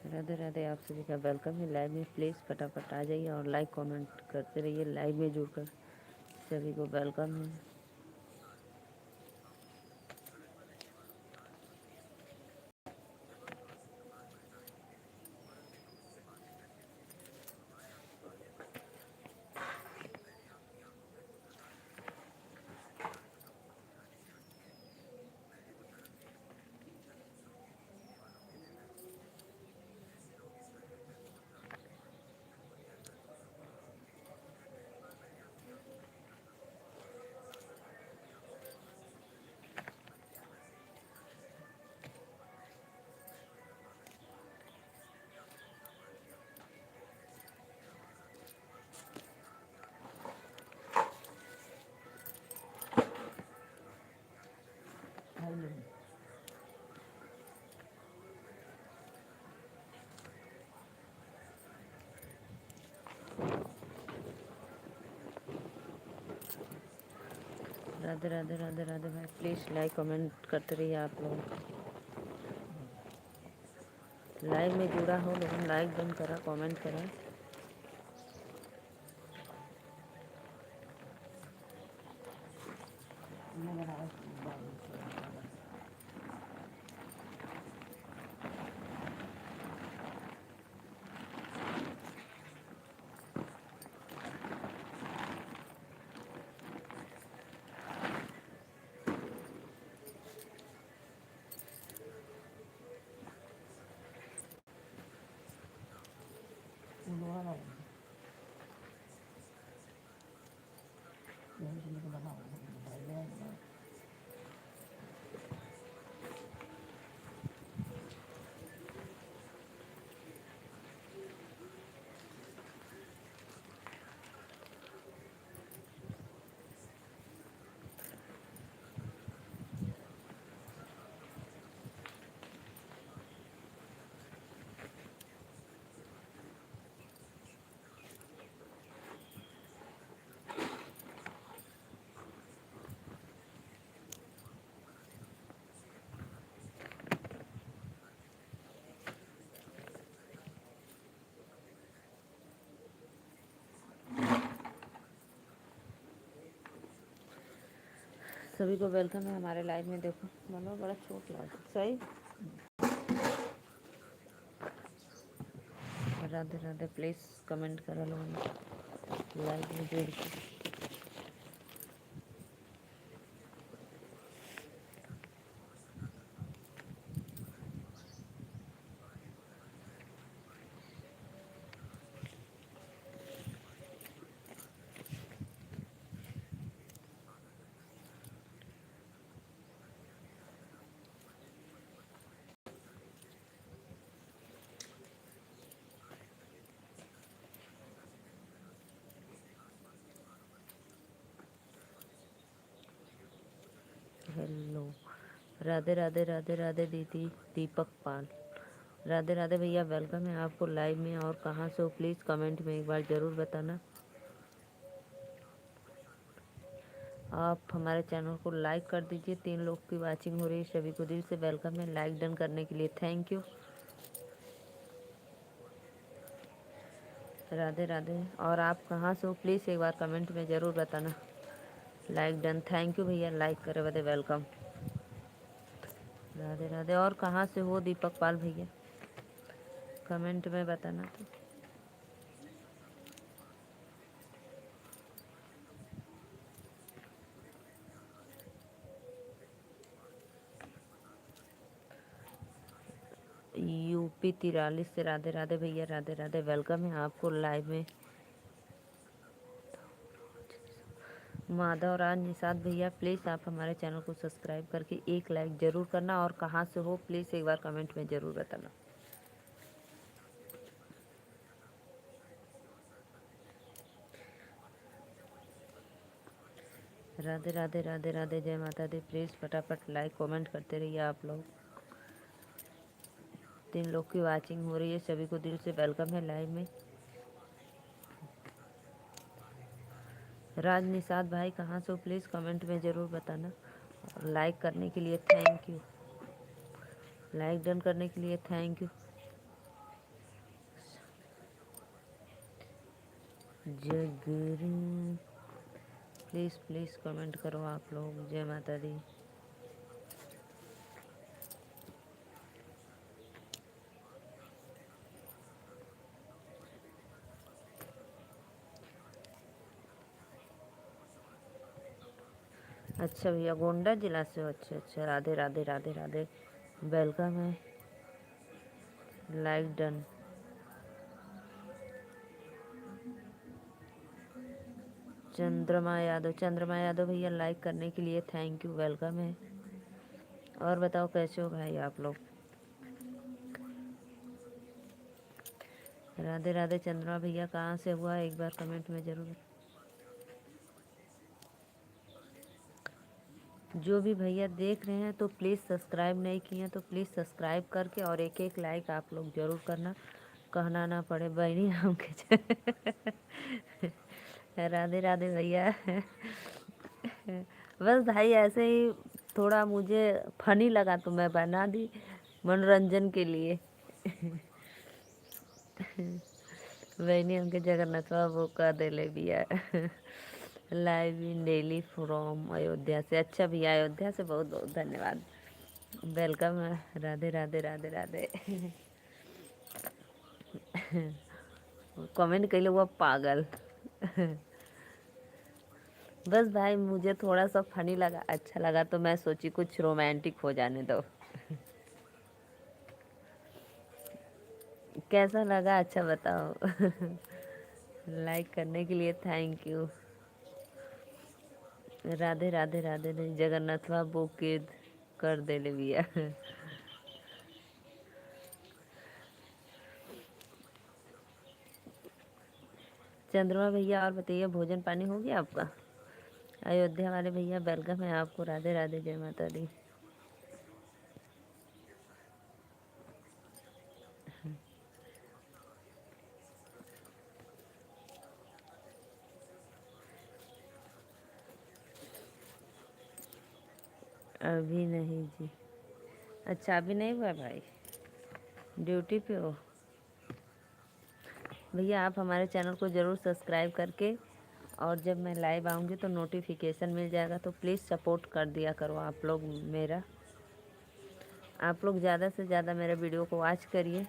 राधे राधे, आप सभी का वेलकम है लाइव में। प्लीज़ फटाफट आ जाइए और लाइक कमेंट करते रहिए। लाइव में जुड़कर सभी को वेलकम है। राधे राधे राधे राधे भाई, प्लीज़ लाइक कमेंट करते रहिए। आप लोग लाइव में जुड़ा हो, लेकिन लाइक डन करा, कमेंट करा। सभी को वेलकम है हमारे लाइव में। देखो मनो बड़ा चोट लगा सही। राधे राधे, प्लीज़ कमेंट करा लोग लाइव में जुड़ के। हेलो, राधे राधे राधे राधे दीदी दीपक पाल। राधे राधे भैया, वेलकम है आपको लाइव में। और कहाँ से हो प्लीज़ कमेंट में एक बार ज़रूर बताना। आप हमारे चैनल को लाइक कर दीजिए। 3 लोग की वाचिंग हो रही है, सभी को दिल से वेलकम है। लाइक डन करने के लिए थैंक यू। राधे राधे। और आप कहाँ से हो प्लीज़ एक बार कमेंट में ज़रूर बताना। लाइक डन, थैंक यू भैया, लाइक करे बदे वेलकम। राधे राधे। और कहाँ से हो दीपक पाल भैया, कमेंट में बताना। तो यूपी 43 से राधे राधे भैया, राधे राधे, वेलकम है आपको लाइव में। माधव राज निषाद भैया, प्लीज़ आप हमारे चैनल को सब्सक्राइब करके एक लाइक ज़रूर करना। और कहाँ से हो प्लीज़ एक बार कमेंट में ज़रूर बताना। राधे राधे राधे राधे, जय माता दी। प्लीज़ फटाफट लाइक कमेंट करते रहिए आप लोग। 3 लोग की वाचिंग हो रही है, सभी को दिल से वेलकम है लाइव में। राज निषाद भाई कहाँ से हो प्लीज़ कमेंट में ज़रूर बताना। और लाइक करने के लिए थैंक यू। लाइक डन करने के लिए थैंक यू। जगरू, प्लीज़ प्लीज़ कमेंट करो आप लोग। जय माता दी। अच्छा भैया गोंडा जिला से हो? अच्छा अच्छा, राधे राधे राधे राधे, वेलकम है। Like done. चंद्रमा यादव भैया लाइक करने के लिए थैंक यू, वेलकम है। और बताओ कैसे हो भाई आप लोग? राधे राधे। चंद्रमा भैया कहाँ से हुआ एक बार कमेंट में ज़रूर। जो भी भैया देख रहे हैं तो प्लीज़ सब्सक्राइब नहीं किए हैं तो प्लीज़ सब्सक्राइब करके और एक एक लाइक आप लोग ज़रूर करना, कहना ना पड़े बहनी हम के। राधे राधे भैया। बस भाई ऐसे ही थोड़ा मुझे फनी लगा तो मैं बना दी मनोरंजन के लिए। बहनी हमके जगन्नाथ बाबू का दिले बिया। Live in daily from Ayodhya से। अच्छा भैया अयोध्या से बहुत बहुत धन्यवाद, वेलकम है। राधे राधे राधे राधे। कमेंट कर लो वो पागल। बस भाई मुझे थोड़ा सा फनी लगा, अच्छा लगा तो मैं सोची कुछ रोमांटिक हो जाने दो। कैसा लगा अच्छा बताओ। लाइक करने के लिए थैंक यू। राधे राधे राधे नहीं जगन्नाथ बाबू के कर दे ले भैया। चंद्रमा भैया और बताइए भोजन पानी हो गया आपका? अयोध्या वाले भैया वेलकम है आपको, राधे राधे जय माता दी। अभी नहीं जी। अच्छा अभी नहीं हुआ भाई, ड्यूटी पे हो? भैया आप हमारे चैनल को ज़रूर सब्सक्राइब करके और जब मैं लाइव आऊँगी तो नोटिफिकेशन मिल जाएगा, तो प्लीज़ सपोर्ट कर दिया करो आप लोग मेरा। आप लोग ज़्यादा से ज़्यादा मेरे वीडियो को वॉच करिए,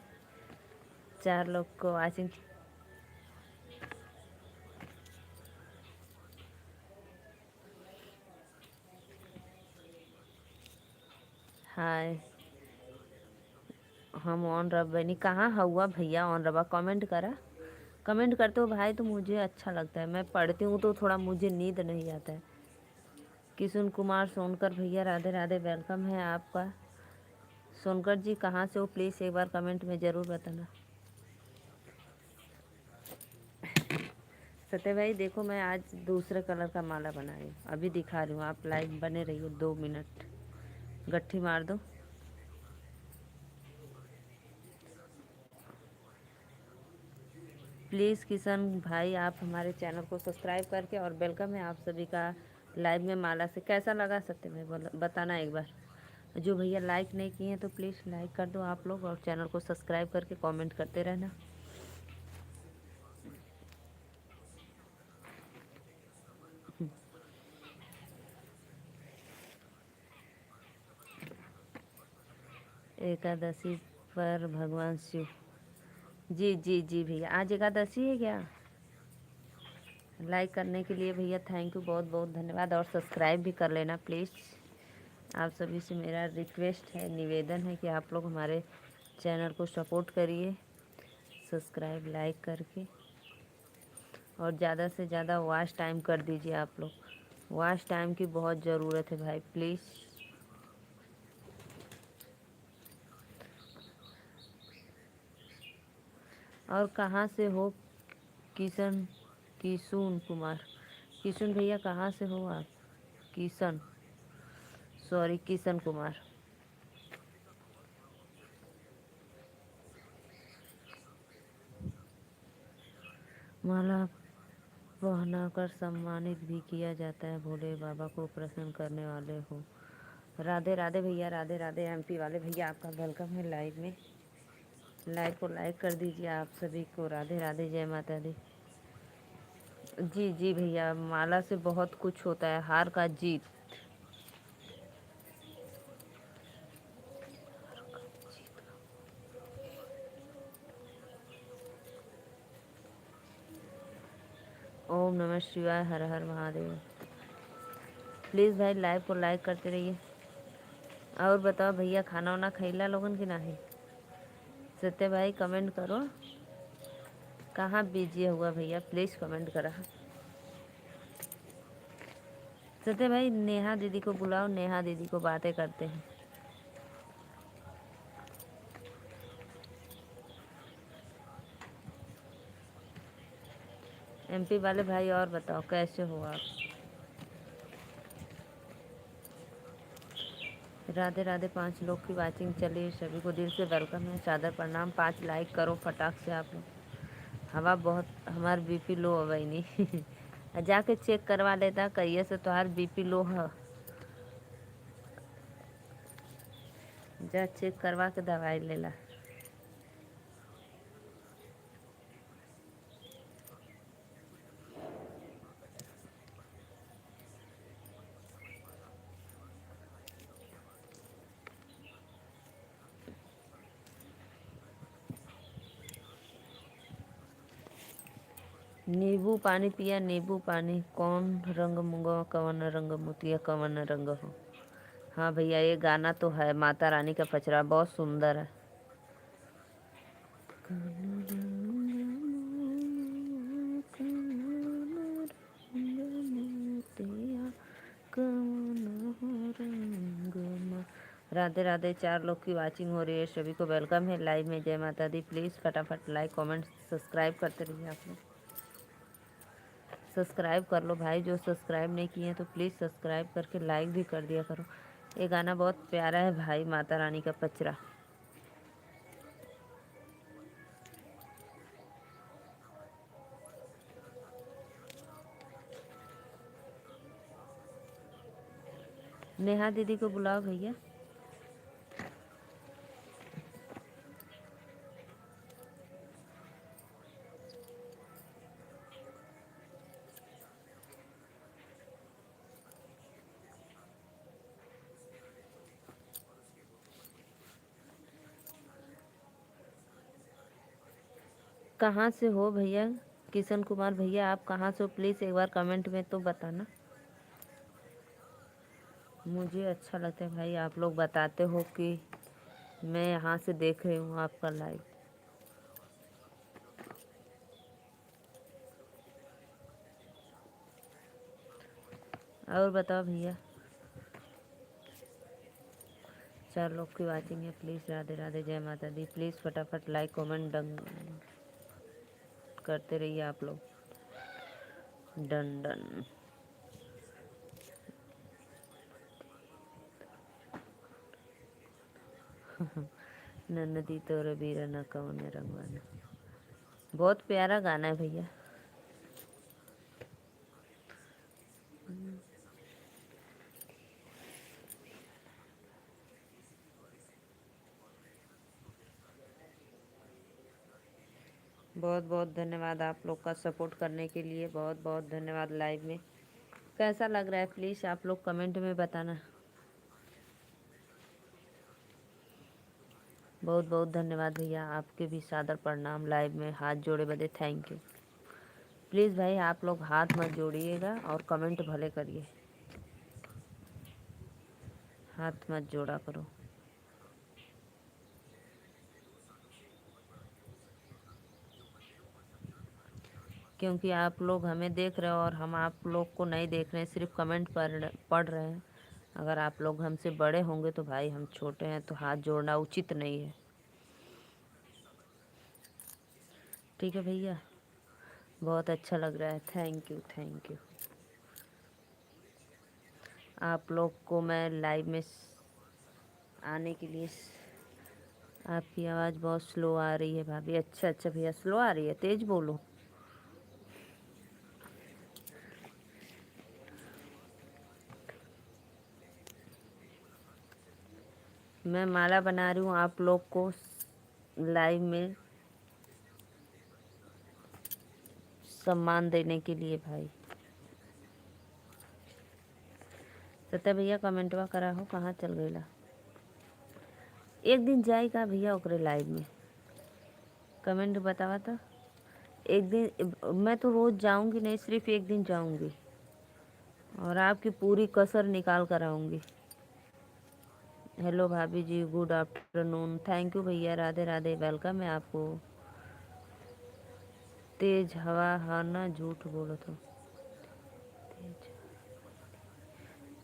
4 लोग को वॉचिंग। हाय हम ऑन रब बनी कहाँ हुआ भैया ऑन रबा कमेंट करा। कमेंट करते हो भाई तो मुझे अच्छा लगता है, मैं पढ़ती हूँ तो थोड़ा मुझे नींद नहीं आता है। किशुन कुमार सोनकर भैया राधे राधे, वेलकम है आपका। सोनकर जी कहाँ से हो प्लीज़ एक बार कमेंट में ज़रूर बताना। सत्य भाई देखो मैं आज दूसरे कलर का माला बना रही हूँ, अभी दिखा रही हूँ, आप लाइव बने रहिए 2 मिनट। गट्ठी मार दो। प्लीज़ किशन भाई आप हमारे चैनल को सब्सक्राइब करके और वेलकम है आप सभी का लाइव में माला से। कैसा लगा सत्य भाई बताना एक बार। जो भैया लाइक नहीं किए हैं तो प्लीज़ लाइक कर दो आप लोग और चैनल को सब्सक्राइब करके कमेंट करते रहना। एकादशी पर भगवान शिव। जी जी जी भैया आज एकादशी है क्या? लाइक करने के लिए भैया थैंक यू, बहुत बहुत धन्यवाद। और सब्सक्राइब भी कर लेना प्लीज़। आप सभी से मेरा रिक्वेस्ट है, निवेदन है कि आप लोग हमारे चैनल को सपोर्ट करिए सब्सक्राइब लाइक करके, और ज़्यादा से ज़्यादा वॉच टाइम कर दीजिए आप लोग। वॉच टाइम की बहुत ज़रूरत है भाई प्लीज़। और कहाँ से हो? किशन किशुन कुमार। किशुन भैया कहाँ से हो आप? किशन सॉरी किशन कुमार। माला पहनाकर सम्मानित भी किया जाता है, भोले बाबा को प्रसन्न करने वाले हो। राधे राधे भैया राधे राधे। एमपी वाले भैया आपका वेलकम है लाइव में। लाइव को लाइक कर दीजिए आप सभी को। राधे राधे जय माता दी। जी जी भैया, माला से बहुत कुछ होता है, हार का जीत। ओम नमः शिवाय, हर हर महादेव। प्लीज़ भाई लाइव को लाइक करते रहिए। और बताओ भैया, खाना वाना खैला लोगन की नाही? सत्य भाई कमेंट करो, कहाँ बिजी हुआ भैया, प्लीज़ कमेंट करा। सत्य भाई नेहा दीदी को बुलाओ, नेहा दीदी को बातें करते हैं। एमपी वाले भाई और बताओ कैसे हो आप? राधे राधे। 5 लोग की वाचिंग चली है, सभी को दिल से वेलकम है, सादर प्रणाम। 5 लाइक करो फटाक से आप लोग। हवा बहुत, हमार बीपी लो है भाई नहीं जाके चेक करवा लेता, कहिए से तुम्हार बीपी लो है, जा चेक करवा के दवाई लेला। नींबू पानी पिया, नींबू पानी। कौन रंग मुंगो कवन रंग मोतिया कवन रंग हो। हाँ भैया, ये गाना तो है, माता रानी का पचरा बहुत सुंदर है। राधे राधे। 4 लोग की वाचिंग हो रही है, सभी को वेलकम है लाइव में। जय माता दी। प्लीज़ फटाफट लाइक कमेंट सब्सक्राइब करते रहिए आप लोग। सब्सक्राइब कर लो भाई, जो सब्सक्राइब नहीं किए हैं तो प्लीज़ सब्सक्राइब करके लाइक भी कर दिया करो। ये गाना बहुत प्यारा है भाई, माता रानी का पचरा। नेहा दीदी को बुलाओ भैया। कहाँ से हो भैया? किशन कुमार भैया, आप कहाँ से हो? प्लीज़ एक बार कमेंट में तो बताना। मुझे अच्छा लगता है भाई, आप लोग बताते हो कि मैं यहाँ से देख रही हूँ आपका लाइव। और बताओ भैया। 4 लोग की वाचिंग है, प्लीज़ राधे राधे, जय माता दी। प्लीज़ फटाफट लाइक कमेंट डन करते रहिए आप लोग। Done done. नन्नदी तोर बीरा न कवन रंगवाना। बहुत प्यारा गाना है भैया। बहुत बहुत धन्यवाद आप लोग का सपोर्ट करने के लिए, बहुत बहुत धन्यवाद। लाइव में कैसा लग रहा है प्लीज़ आप लोग कमेंट में बताना। बहुत बहुत धन्यवाद भैया, आपके भी सादर प्रणाम। लाइव में हाथ जोड़े बदे थैंक यू। प्लीज़ भाई आप लोग हाथ मत जोड़िएगा और कमेंट भले करिए, हाथ मत जोड़ा करो। क्योंकि आप लोग हमें देख रहे हो और हम आप लोग को नहीं देख रहे हैं, सिर्फ कमेंट पढ़ रहे हैं। अगर आप लोग हमसे बड़े होंगे तो भाई हम छोटे हैं, तो हाथ जोड़ना उचित नहीं है। ठीक है भैया, बहुत अच्छा लग रहा है, थैंक यू थैंक यू। आप लोग को मैं लाइव में आने के लिए। आपकी आवाज़ बहुत स्लो आ रही है भाभी। अच्छा अच्छा भैया, स्लो आ रही है, तेज़ बोलो। मैं माला बना रही हूँ आप लोग को लाइव में सम्मान देने के लिए भाई। सत्या भैया कमेंटवा करा हो, कहाँ चल गईला? एक दिन जाएगा भैया ओकरे लाइव में, कमेंट बतावा तो। एक दिन मैं तो रोज़ जाऊंगी नहीं, सिर्फ एक दिन जाऊंगी और आपकी पूरी कसर निकाल कर आऊँगी। हेलो भाभी जी, गुड आफ्टरनून। थैंक यू भैया, राधे राधे, वेलकम है आपको। तेज हवा हा ना, झूठ बोलो तो।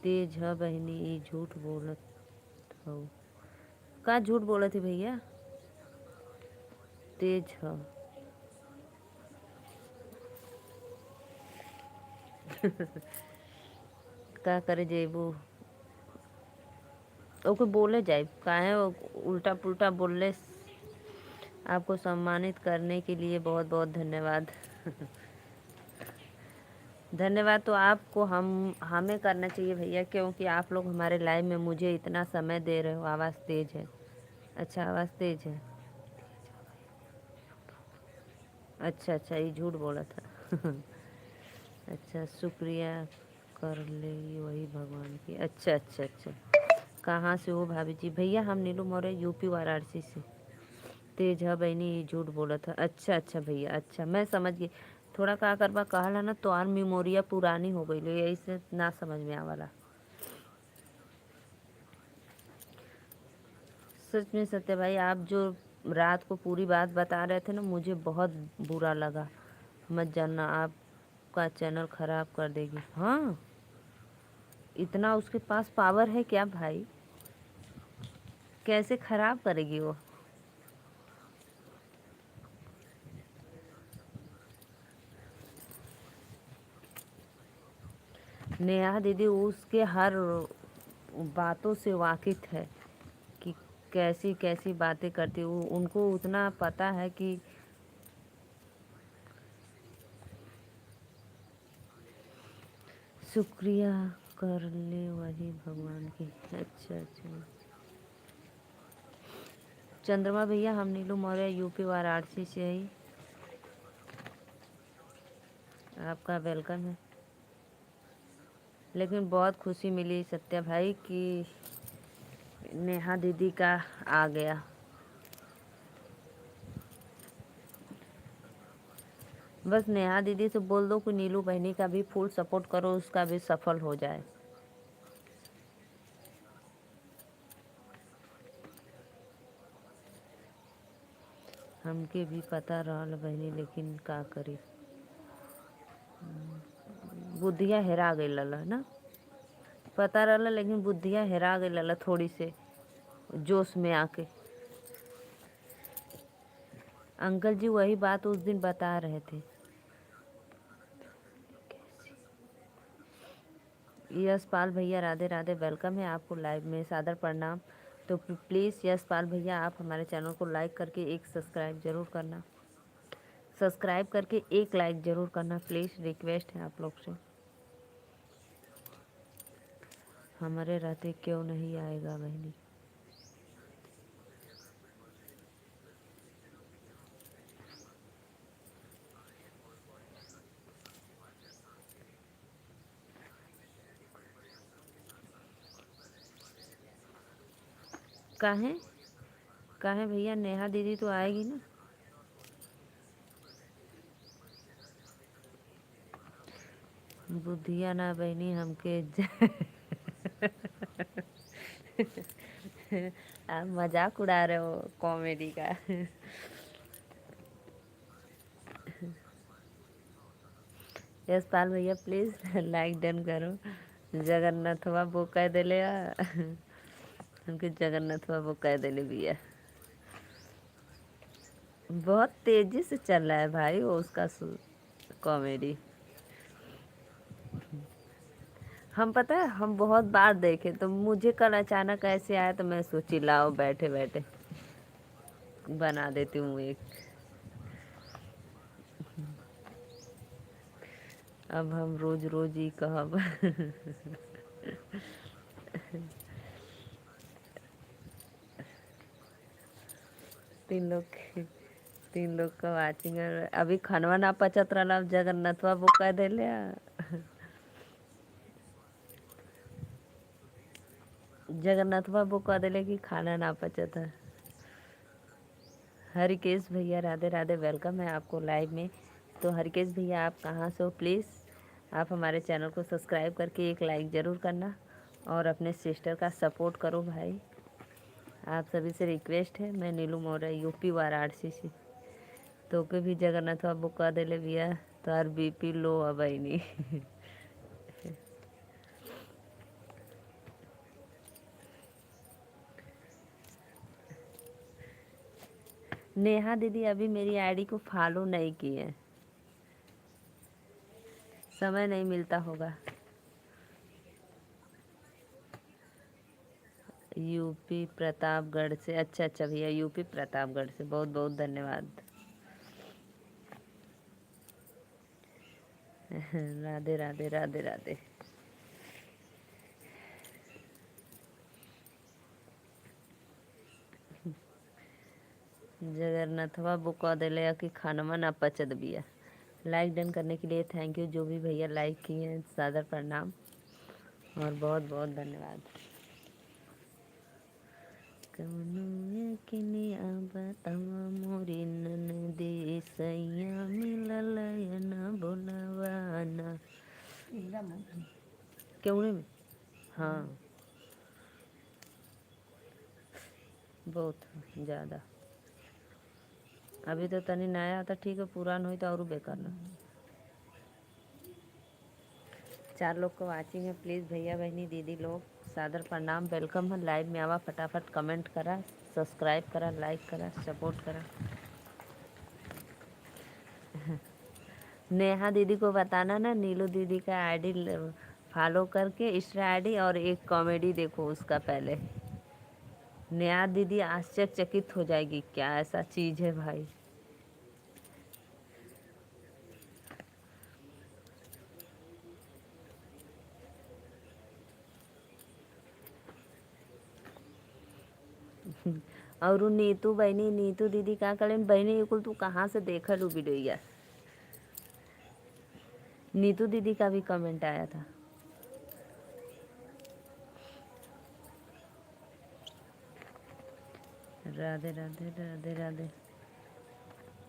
तेज ह बहनी, ई झूठ बोलत हो। का झूठ बोला थी भैया? तेज ह का करे जेबू, ओके बोले जाए काहे उल्टा पुल्टा बोलले। आपको सम्मानित करने के लिए बहुत बहुत धन्यवाद। धन्यवाद तो आपको हमें करना चाहिए भैया, क्योंकि आप लोग हमारे लाइव में मुझे इतना समय दे रहे हो। आवाज़ तेज है? अच्छा, आवाज़ तेज है। अच्छा अच्छा, ये झूठ बोला था। अच्छा, शुक्रिया कर ले वही भगवान की। अच्छा अच्छा अच्छा, कहाँ से हो भाभी जी? भैया हम नीलू मौर्य, यूपी वाराणसी से। तेज है बहनी, ये झूठ बोला था। अच्छा अच्छा भैया, अच्छा मैं समझ गई। थोड़ा का करबा कहला ना तो आर मेमोरिया पुरानी हो गई, यही से ना समझ में आवाला। सच में सत्य भाई, आप जो रात को पूरी बात बता रहे थे ना, मुझे बहुत बुरा लगा। मत जानना आपका चैनल खराब कर देगी। हाँ, इतना उसके पास पावर है क्या भाई? कैसे खराब करेगी वो? नेहा दीदी उसके हर बातों से वाकिफ है कि कैसी कैसी बातें करती वो, उनको उतना पता है कि। शुक्रिया कर ले वही भगवान की। अच्छा अच्छा, चंद्रमा भैया हम नीलू मौर्य, यूपी वाराणसी से ही आपका वेलकम है। लेकिन बहुत खुशी मिली सत्या भाई कि नेहा दीदी का आ गया। बस नेहा दीदी से बोल दो कि नीलू बहनी का भी फुल सपोर्ट करो, उसका भी सफल हो जाए। हमके भी पता रहल बहनी, लेकिन का करी, बुद्धिया हेरा गई लला ना। पता रहला लेकिन बुद्धिया हेरा गई लला थोड़ी से जोश में आके। अंकल जी वही बात उस दिन बता रहे थे। यशपाल भैया राधे राधे, वेलकम है आपको लाइव में, सादर प्रणाम। तो प्लीज़ यशपाल भैया आप हमारे चैनल को लाइक करके एक सब्सक्राइब ज़रूर करना, सब्सक्राइब करके एक लाइक ज़रूर करना प्लीज़, रिक्वेस्ट है आप लोग से। हमारे रहते क्यों नहीं आएगा बहनी? काहे काहे भैया, नेहा दीदी तो आएगी ना। बुद्धिया ना बहनी हमके आप मजाक उड़ा रहे हो कॉमेडी का। यशपाल भैया प्लीज़ लाइक डन करो। जगन्नाथ बाबू कह दिले हमके, जगन्नाथ बाबू कह दिले भैया। बहुत तेजी से चल रहा है भाई वो उसका कॉमेडी। हम पता है हम बहुत बार देखे, तो मुझे कल अचानक ऐसे आया तो मैं सोची लाओ बैठे बैठे बना देती हूँ एक। अब हम रोज रोज ही कहब। तीन लोग 3 लोग का वाचिंग अभी खनवा ना पचत रहा जगन्नाथवा बुक कर देले जगन्नाथवा बुक कर देले कि खाना ना पचत है। हरिकेश भैया राधे राधे, वेलकम है आपको लाइव में। तो हरिकेश भैया आप कहाँ से हो, प्लीज़ आप हमारे चैनल को सब्सक्राइब करके एक लाइक ज़रूर करना और अपने सिस्टर का सपोर्ट करो भाई। आप सभी से रिक्वेस्ट है। मैं नीलू मौर्य यूपी वाराणसी से। तो के भी जगन्नाथ बाबू कह दिले भैया तार बीपी लो अब नहीं। नेहा दीदी अभी मेरी आईडी को फॉलो नहीं किए, समय नहीं मिलता होगा। यूपी प्रतापगढ़ से, अच्छा अच्छा भैया यूपी प्रतापगढ़ से, बहुत बहुत धन्यवाद। राधे राधे राधे राधे। जगन्नाथवा बुक कह दिले कि खानवा ना पचत बिया। लाइक डन करने के लिए थैंक यू। जो भी भैया लाइक किए हैं सादर प्रणाम और बहुत बहुत धन्यवाद। कवनो किनिया बतावा मोरी ननदी सैया मिलल ना बोलवाना। क्यों में हाँ बहुत ज़्यादा। अभी तो तनी नया आता ठीक है, पुरान हुई तो और बेकार ना। 4 लोग को वाचिंग है, प्लीज़ भैया बहनी दीदी लोग सादर प्रणाम, वेलकम है लाइव में आवा। फटाफट कमेंट करा, सब्सक्राइब करा, लाइक करा, सपोर्ट करा। नेहा दीदी को बताना ना नीलू दीदी का आईडी फॉलो करके इंस्टा आईडी और एक कॉमेडी देखो उसका पहले। नेहा दीदी आश्चर्यचकित हो जाएगी, क्या ऐसा चीज़ है भाई। और उ नीतू बहनी, नीतू दीदी का करें बहनी कुल तू कहाँ से देखल उ वीडियो। नीतू दीदी का भी कमेंट आया था। राधे राधे राधे राधे।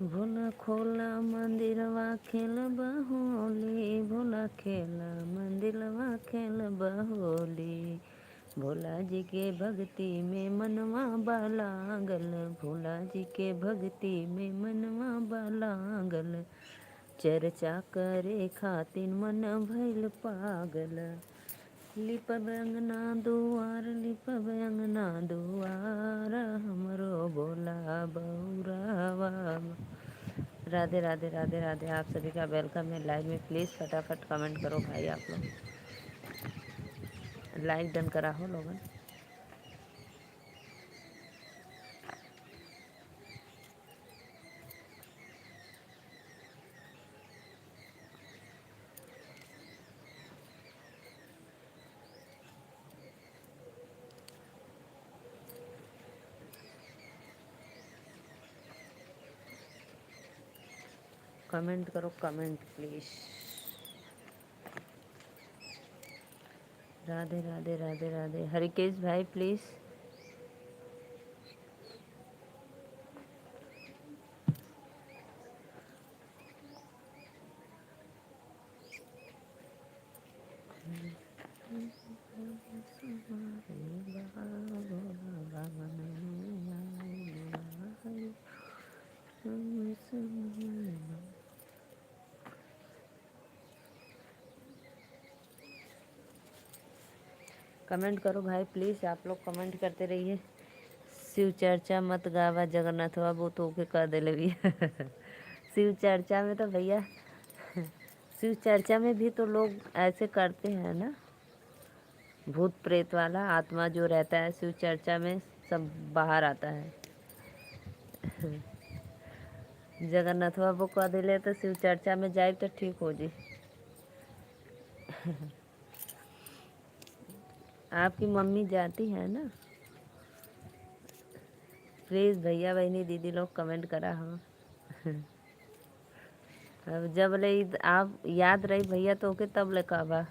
भोला खोला मंदिरवा खेल बहोली, भोला खेला मंदिरवा खेल बहोली। भोला जी के भक्ति में मनवा बालागल, भोला जी के भक्ति में मनवा बालागल। चर्चा करे खातिर मन भइल पागल। लिपब अंगना दुआर, लिपब अंगना दुआर, हमरो भोला बउरावा। राधे राधे राधे राधे। आप सभी का वेलकम है लाइव में। प्लीज़ फटाफट कमेंट करो भाई आप लोग। लाइक डन करा हो लोगन। कमेंट करो, कमेंट प्लीज़। राधे राधे राधे राधे। हरिकेश भाई प्लीज़। कमेंट करो भाई प्लीज़, आप लोग कमेंट करते रहिए। शिव चर्चा मत गावा जगन्नाथ बाबू तो के कर दिले भी। शिव चर्चा में तो भैया, शिव चर्चा में भी तो लोग ऐसे करते हैं ना, भूत प्रेत वाला आत्मा जो रहता है शिव चर्चा में सब बाहर आता है। जगन्नाथ बाबू कह दिले तो शिव चर्चा में जाए तो ठीक हो जी। आपकी मम्मी जाती है ना। प्लीज़ भैया बहनी दीदी लोग कमेंट करा हो। अब जब ले आप याद रही भैया तो के तब ले कहबा।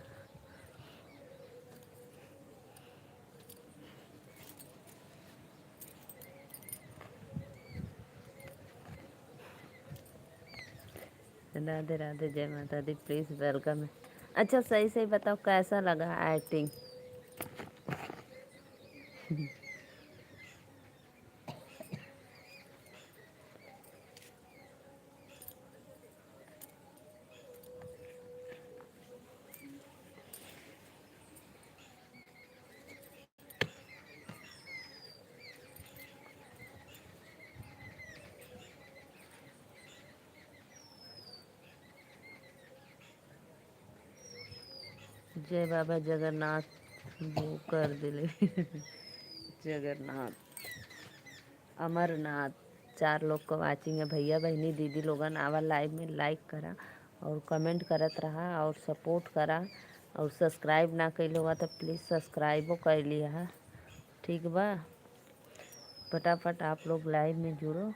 राधे राधे, जय माता दी, प्लीज़ वेलकम है। अच्छा सही सही बताओ कैसा लगा एक्टिंग। जय बाबा जगन्नाथ, वो कर दिले। जगन्नाथ, अमरनाथ, 4 लोग को वाचिंग है। भैया बहनी दीदी लोगन आवा लाइव में लाइक करा और कमेंट करत रहा और सपोर्ट करा। और सब्सक्राइब ना कैले हुआ तो प्लीज़ सब्सक्राइबो कर लिया। ठीक बा, फटाफट आप लोग लाइव में जुड़ो।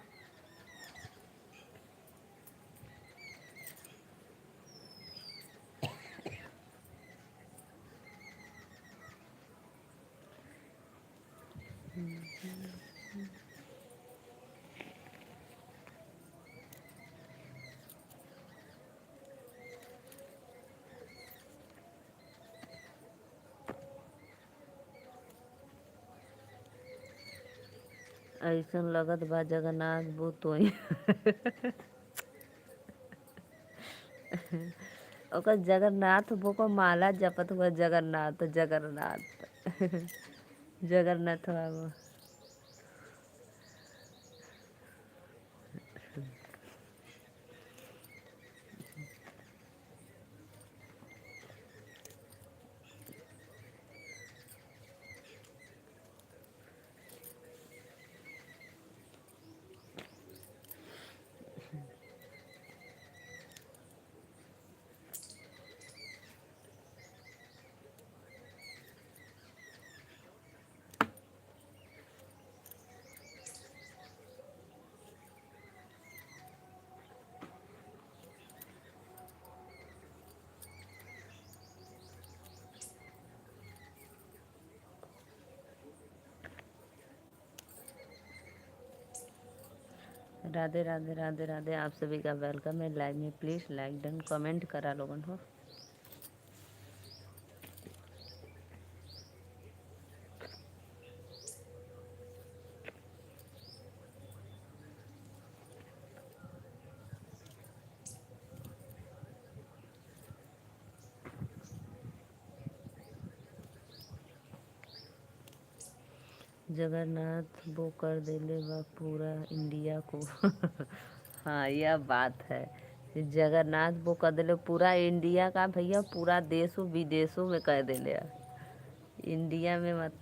ऐसा लगत बा जगन्नाथ वो तो ही। ओकर जगन्नाथ वो को माला जपत हुआ जगन्नाथ जगन्नाथ। जगन्नाथ बाबा। राधे राधे राधे राधे, आप सभी का वेलकम है लाइव में। प्लीज़ लाइक डन कमेंट करा लोगन हो। जगन्नाथ वो कर देले बा पूरा इंडिया को। हाँ यह बात है। जगन्नाथ वो कर देले पूरा इंडिया का भैया, पूरा देशों विदेशों में कर देले। इंडिया में मत।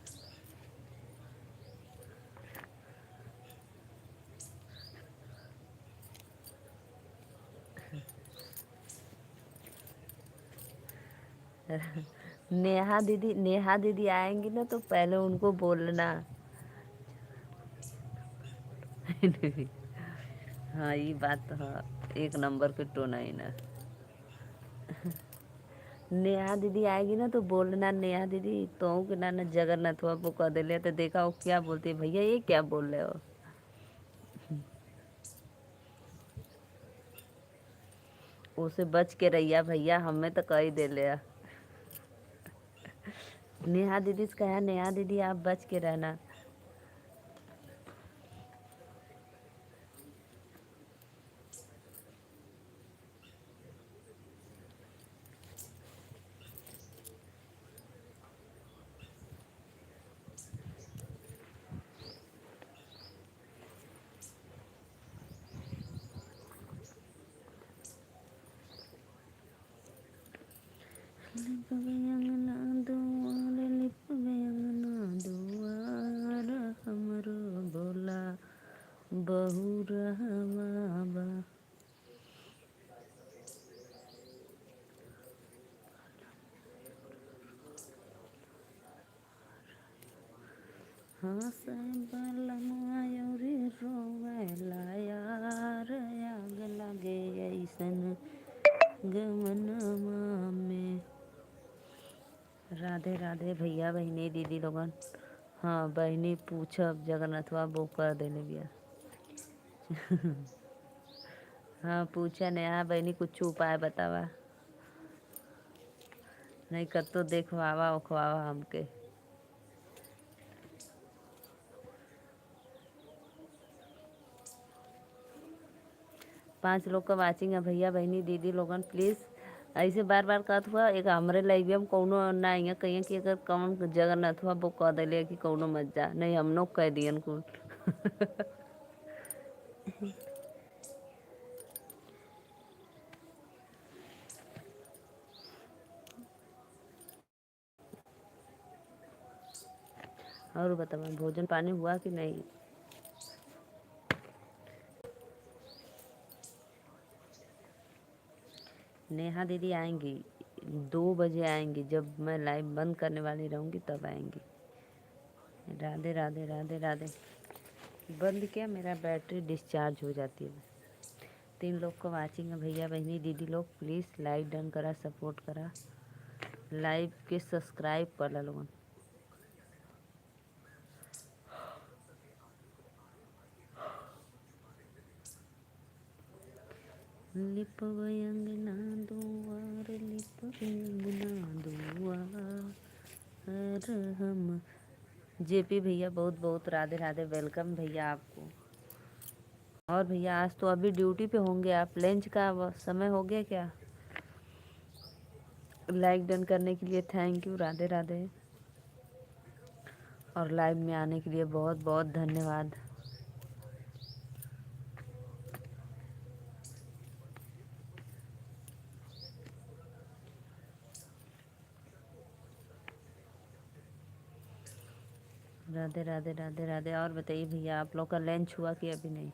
नेहा दीदी आएंगी ना तो पहले उनको बोलना। हाँ ये बात तो हाँ, एक नंबर के टोन है ना। नेहा दीदी आएगी ना तो बोलना नेहा दीदी तो के ना ना जगन्नाथ बाबू कह दिले तो देखा वो क्या बोलती है, भैया ये क्या बोल रहे हो। उसे बच के रहिया भैया, हमें तो कह ही दे ले। नेहा दीदी से कहा नेहा दीदी आप बच के रहना। हमरो बोला बहु रहवा। हाँ से बलमुआ रे रोवेला यार राधे राधे भैया बहनी दीदी लोगन। हाँ बहनी पूछब जगन्नाथवा वो कर देने बिया। हाँ पूछा नेहा बहनी कुछ उपाय बतावा, नहीं कर तो देखवावा उखवावा हमके। 5 लोग का वाचिंग है भैया बहनी दीदी लोगन प्लीज़ ऐसे बार बार कहत हुआ एक हमरे लाइव में कौनो ना आइया कहिए कि अगर कौन जगन्नाथ हुआ वो कह दिले कि कौनो मत जा, नहीं हम लोग कह दियन कुल। और बताओ भोजन पानी हुआ कि नहीं? नेहा दीदी आएंगी 2 बजे आएंगी, जब मैं लाइव बंद करने वाली रहूँगी तब आएंगी। राधे राधे राधे राधे। बंद किया मेरा बैटरी डिस्चार्ज हो जाती है। 3 लोग को वाचिंग है भैया बहनी दीदी लोग प्लीज़ लाइक डन करा सपोर्ट करा, लाइव के सब्सक्राइब कर लोगन। लिपवय अंगना दुआर लिपवय अंगना दुआर हम। जेपी भैया बहुत बहुत राधे राधे, वेलकम भैया आपको। और भैया आज तो अभी ड्यूटी पे होंगे आप, लंच का समय हो गया क्या? लाइक डन करने के लिए थैंक यू राधे राधे, और लाइव में आने के लिए बहुत बहुत धन्यवाद। राधे राधे राधे राधे। और बताइए भैया आप लोग का लंच हुआ कि अभी नहीं?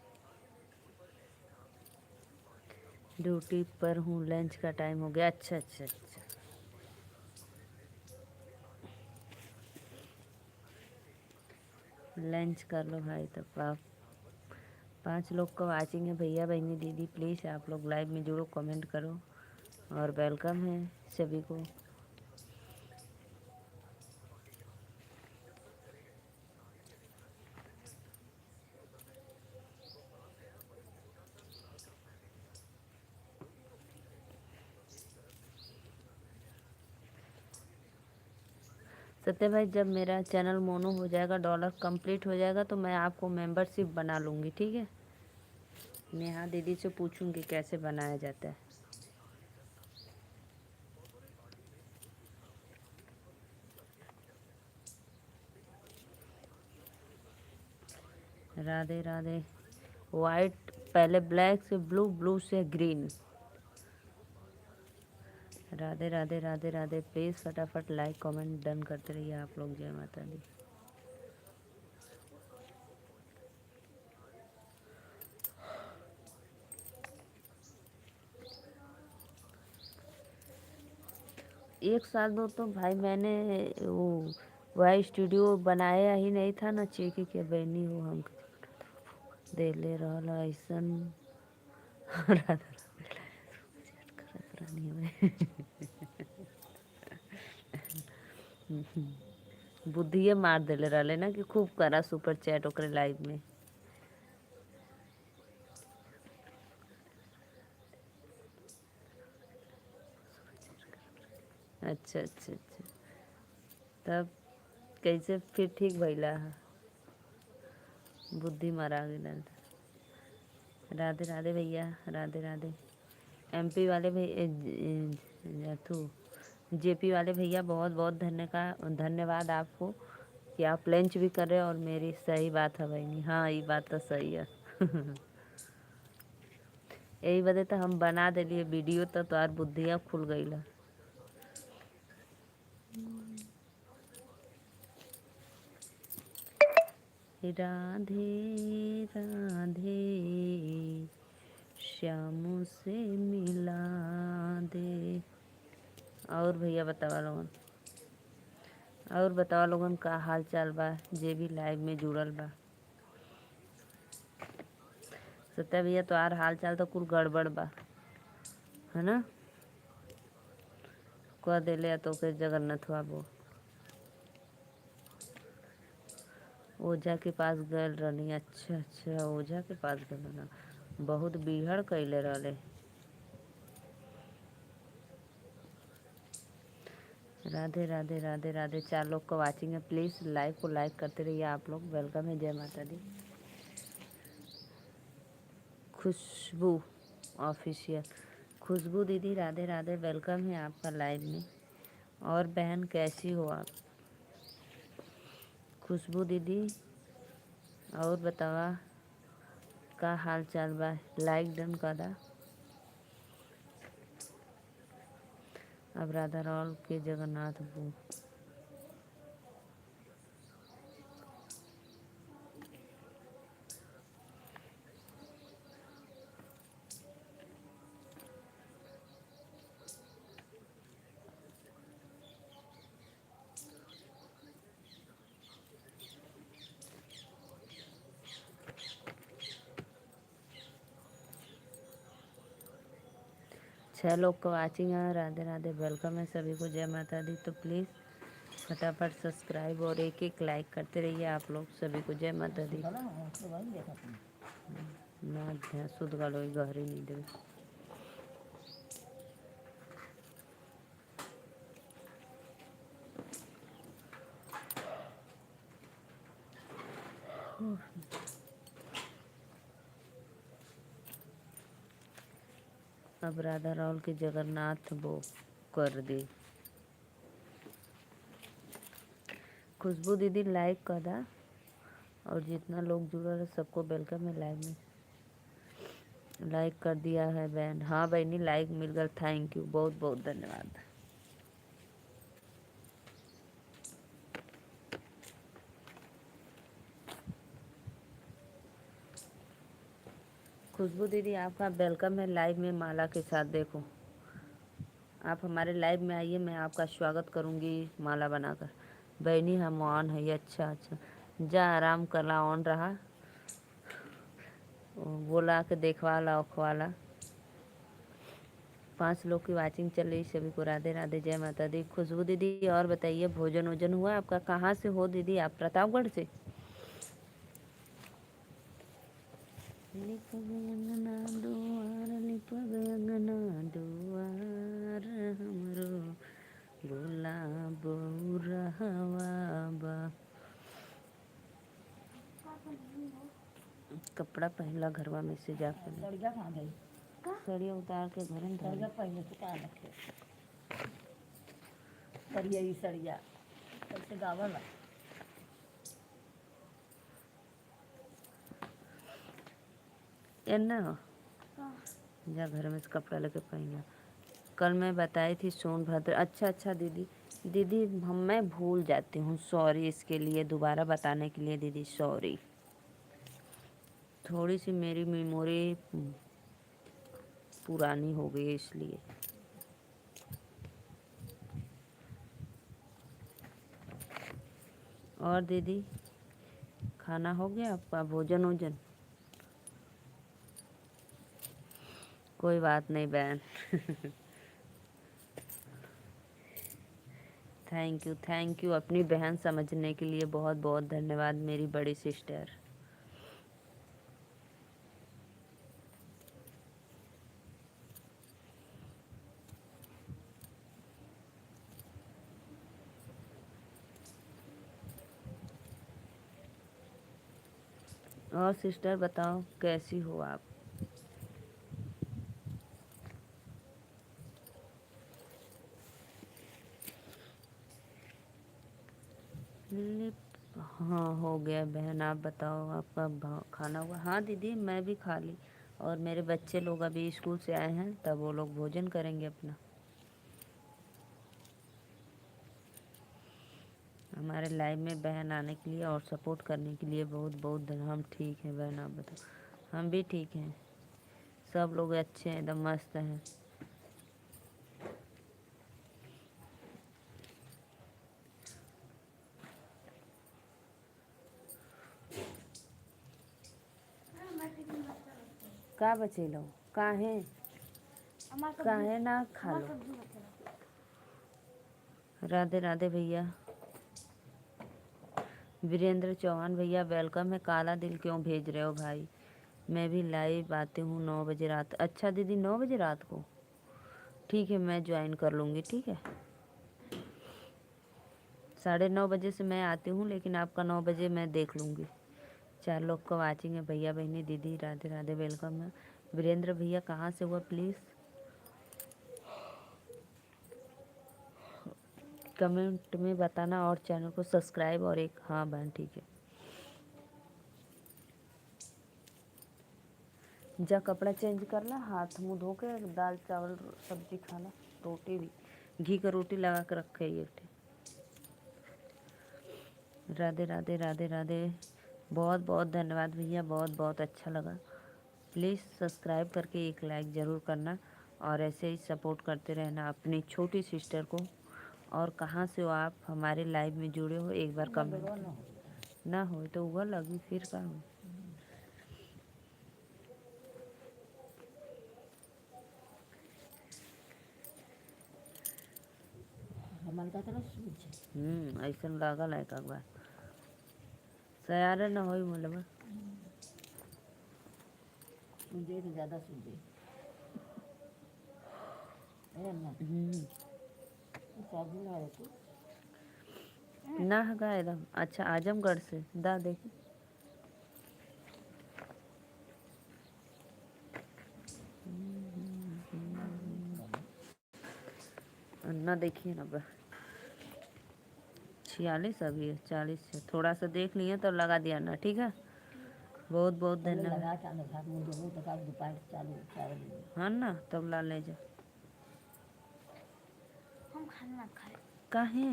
ड्यूटी पर हूँ, लंच का टाइम हो गया। अच्छा अच्छा अच्छा, लंच कर लो भाई तब आप। 5 लोग का वाचिंग है भैया बहनी दीदी प्लीज़ आप लोग लाइव में जुड़ो, कमेंट करो, और वेलकम है सभी को। सत्य भाई जब मेरा चैनल मोनो हो जाएगा, डॉलर कंप्लीट हो जाएगा तो मैं आपको मेंबरशिप बना लूँगी, ठीक है? नेहा दीदी से पूछूंगी कैसे बनाया जाता है। राधे राधे। वाइट पहले ब्लैक से ब्लू, ब्लू से ग्रीन। राधे राधे राधे राधे। प्लीज़ फटाफट लाइक कमेंट डन करते रहिए आप लोग। जय माता दी। एक साल दो तो भाई मैंने वो वह स्टूडियो बनाया ही नहीं था ना, चेकी के बहनी हो हम दे ले रहा ऐसन। राधा रानी बुद्धिए मार देले रहले ना कि खूब करा सुपर चैट ओकरे लाइव में। अच्छा अच्छा अच्छा, तब कैसे फिर ठीक भइला? बुद्धि मारा गेल। राधे राधे भैया राधे राधे। एमपी वाले भैया थू जेपी वाले भैया बहुत बहुत धन्यवाद आपको कि आप लंच भी कर रहे हो, और मेरी सही बात है भाई। हाँ ये बात तो सही है। यही वजह तो हम बना दिलिए वीडियो तो तोहार बुद्धिया खुल गई ला। राधे राधे श्याम से मिला दे। और भैया बतावा लोगन, और बतावा लोगन का हाल चाल बा जे भी लाइव में जुड़ल बा। सत्या भैया तो यार हाल चाल तो कुल गड़बड़ बा, है ना? कह दिले तो के जगन्नाथ बाबू। ओझा के पास गल रहनी। अच्छा अच्छा, ओझा के पास गल रहना, बहुत बीहड़ कैले रहले। राधे राधे राधे राधे। 4 लोग का वाचिंग है, प्लीज़ लाइव को लाइक करते रहिए आप लोग। वेलकम है, जय माता दी। खुशबू ऑफिशियल, खुशबू दीदी राधे राधे, वेलकम है आपका लाइव में। और बहन कैसी हो आप? खुशबू दीदी और बतावा का हाल चाल बा? लाइक डन करा। अब राधा रॉल के जगन्नाथ बू। छः लोग को वाचिंग है, राधे राधे, वेलकम है सभी को, जय माता दी। तो प्लीज़ फटाफट सब्सक्राइब और एक एक लाइक करते रहिए आप लोग। सभी को जय माता दी। ना ध्यान सुध गलो गहरी नींद में। अब राधा राउल के जगन्नाथ वो कर दी। खुशबू दीदी लाइक कर दा, और जितना लोग जुड़ा है सबको वेलकम है लाइव में। लाइक कर दिया है बहन? हाँ बहनी, लाइक मिल गया, थैंक यू, बहुत बहुत धन्यवाद। खुशबू दीदी आपका वेलकम है लाइव में माला के साथ। देखो आप हमारे लाइव में आइए, मैं आपका स्वागत करूंगी माला बनाकर। बहनी हम ऑन है। अच्छा अच्छा, जा आराम करला, ऑन रहा, बोला के देखवाला उखवाला। 5 लोग की वाचिंग चल रही, सभी को राधे राधे, जय माता दी। खुशबू दीदी और बताइए, भोजन वोजन हुआ आपका? कहाँ से हो दीदी आप? प्रतापगढ़ से? लिप अंगना दुआर, लिप अंगना दुआर, हमरो गुलाब रहवा बा। कपड़ा पहनला घरवा में से जाकर, सड़िया उतार के घर में सड़िया पहले से कहाँ रखे? सड़िया ही सड़िया कैसे गावला? ना जा घर में से कपड़ा लेके पहना। कल मैं बताई थी सोनभद्र। अच्छा अच्छा दीदी, दीदी मैं भूल जाती हूँ, सॉरी इसके लिए, दोबारा बताने के लिए दीदी सॉरी। थोड़ी सी मेरी मेमोरी पुरानी हो गई इसलिए। और दीदी खाना हो गया आपका? भोजन वोजन? कोई बात नहीं बहन। थैंक यू अपनी बहन समझने के लिए, बहुत बहुत धन्यवाद मेरी बड़ी सिस्टर। और सिस्टर बताओ कैसी हो आप? हाँ हो गया बहन, आप बताओ आपका खाना हुआ? हाँ दीदी मैं भी खा ली, और मेरे बच्चे लोग अभी स्कूल से आए हैं, तब वो लोग भोजन करेंगे अपना। हमारे लाइव में बहन आने के लिए और सपोर्ट करने के लिए बहुत बहुत धन्यवाद। हम ठीक हैं बहन, आप बताओ? हम भी ठीक हैं, सब लोग अच्छे हैं, एकदम मस्त हैं। का बचेलो काहे? काहे ना खा लो? राधे राधे भैया, वीरेंद्र चौहान भैया वेलकम है। काला दिल क्यों भेज रहे हो भाई? मैं भी लाइव आती हूँ 9 बजे रात। अच्छा दीदी 9 बजे रात को, ठीक है मैं ज्वाइन कर लूँगी। ठीक है 9:30 बजे से मैं आती हूँ, लेकिन आपका 9 बजे मैं देख लूँगी। 4 लोग का वाचिंग है। भैया बहनी दीदी राधे राधे वेलकम है। वीरेंद्र भैया कहाँ से हुआ प्लीज़ कमेंट में बताना, और चैनल को सब्सक्राइब और एक हाँ बहन ठीक है। जा कपड़ा चेंज करना, हाथ मुँह धो के दाल चावल सब्जी खाना, रोटी भी घी का रोटी लगा के रखे ये। राधे राधे राधे राधे। बहुत बहुत धन्यवाद भैया, बहुत बहुत अच्छा लगा। प्लीज़ सब्सक्राइब करके एक लाइक ज़रूर करना, और ऐसे ही सपोर्ट करते रहना अपनी छोटी सिस्टर को। और कहाँ से हो आप हमारे लाइव में जुड़े हो, एक बार कमेंट ना हो तो वह लगी फिर का हो। ऐसा लागल है एक बार सयारे न हो मतलब मुझे तो ज़्यादा सूझे ना हगा एकदम। अच्छा आजमगढ़ से दा देखी ना देखिए ना 46 अभी है 40 से थोड़ा सा देख लिए तो लगा दिया ना। ठीक है बहुत बहुत धन्यवाद। हाँ ना तब ला ले जा काहे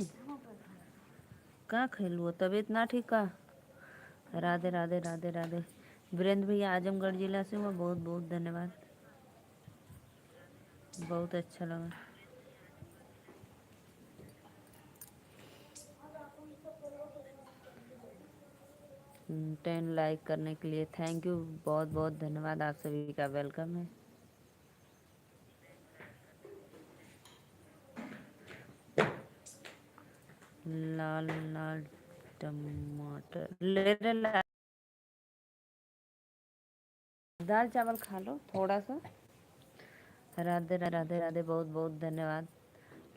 का खेलू तबीयत ना ठीक का। राधे राधे राधे राधे। वीरेंद्र भैया आजमगढ़ जिला से हुआ, बहुत बहुत धन्यवाद, बहुत अच्छा लगा। 10 लाइक करने के लिए थैंक यू, बहुत बहुत धन्यवाद। आप सभी का वेलकम है। लाल लाल टमाटर ले ले दाल चावल खा लो थोड़ा सा। राधे राधे राधे बहुत बहुत धन्यवाद।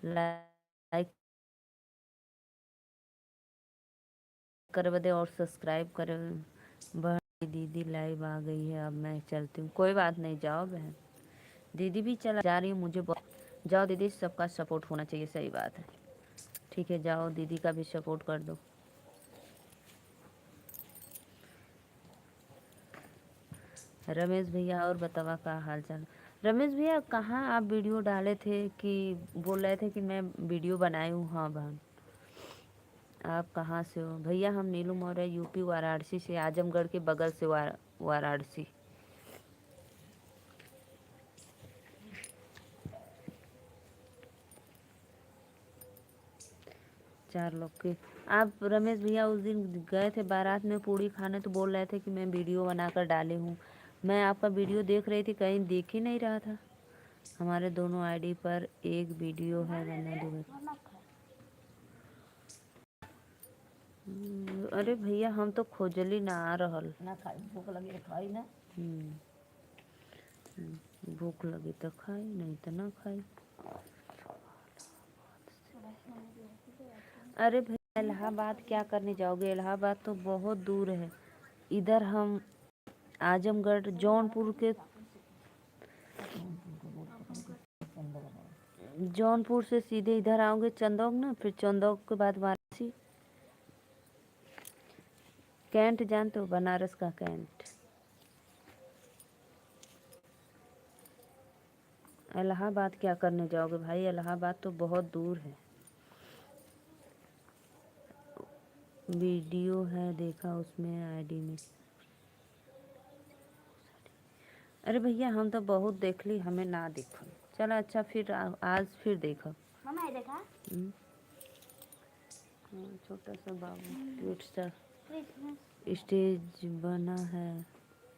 लाइक कर दे और सब्सक्राइब कर। बहन दीदी लाइव आ गई है, अब मैं चलती हूँ। कोई बात नहीं जाओ बहन, दीदी भी चला जा रही हूँ मुझे जाओ दीदी, सबका सपोर्ट होना चाहिए, सही बात है। ठीक है जाओ दीदी का भी सपोर्ट कर दो। रमेश भैया और बतावा का हाल चाल। रमेश भैया कहाँ आप वीडियो डाले थे कि बोल रहे थे कि मैं वीडियो बनाई हूँ। हाँ बहन आप कहाँ से हो? भैया हम नीलू मौर्य यूपी वाराणसी से, आजमगढ़ के बगल से वाराणसी। चार लोग के आप रमेश भैया उस दिन गए थे बारात में पूड़ी खाने, तो बोल रहे थे कि मैं वीडियो बनाकर डाली हूँ। मैं आपका वीडियो देख रही थी, कहीं देख ही नहीं रहा था। हमारे दोनों आईडी पर एक वीडियो है बना दूँगी। अरे भैया हम तो खोजली ना आ रहल ना खाई, भूख लगी खाई ना। भूख लगी तो खाई, नहीं तो ना खाई। अरे भैया इलाहाबाद क्या करने जाओगे? इलाहाबाद तो बहुत दूर है। इधर हम आजमगढ़ जौनपुर से सीधे इधर आओगे चंदौग ना, फिर चंदौग के बाद वाराणसी। कैंट जानते हो? बनारस का कैंट। इलाहाबाद क्या करने जाओगे भाई? इलाहाबाद तो बहुत दूर है। वीडियो है देखा उसमें आईडी में। अरे भैया हम तो बहुत देख ली, हमें ना देखो। चलो अच्छा फिर आज फिर देखो। मम्मा देखा छोटा सा बाबू क्यूट सा स्टेज बना है,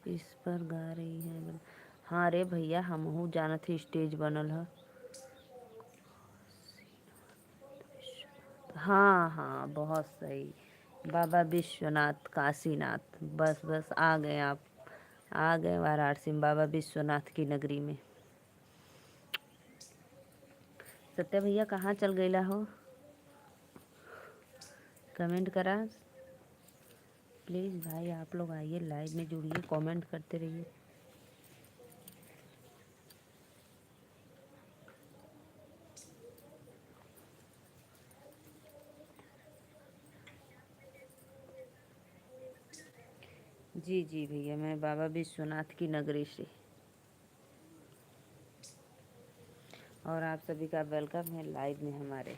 इस पर गा रही है। हाँ रे भैया हमहू जाना थी स्टेज बनल है। हाँ हाँ बहुत सही। बाबा विश्वनाथ काशीनाथ, बस बस आ गए आप, आ गए वाराणसी में बाबा विश्वनाथ की नगरी में। सत्या भैया कहाँ चल गईला हो? कमेंट करा प्लीज़ भाई, आप लोग आइए लाइव में जुड़िए, कमेंट करते रहिए। जी जी भैया, मैं बाबा विश्वनाथ की नगरी से, और आप सभी का वेलकम है लाइव में हमारे।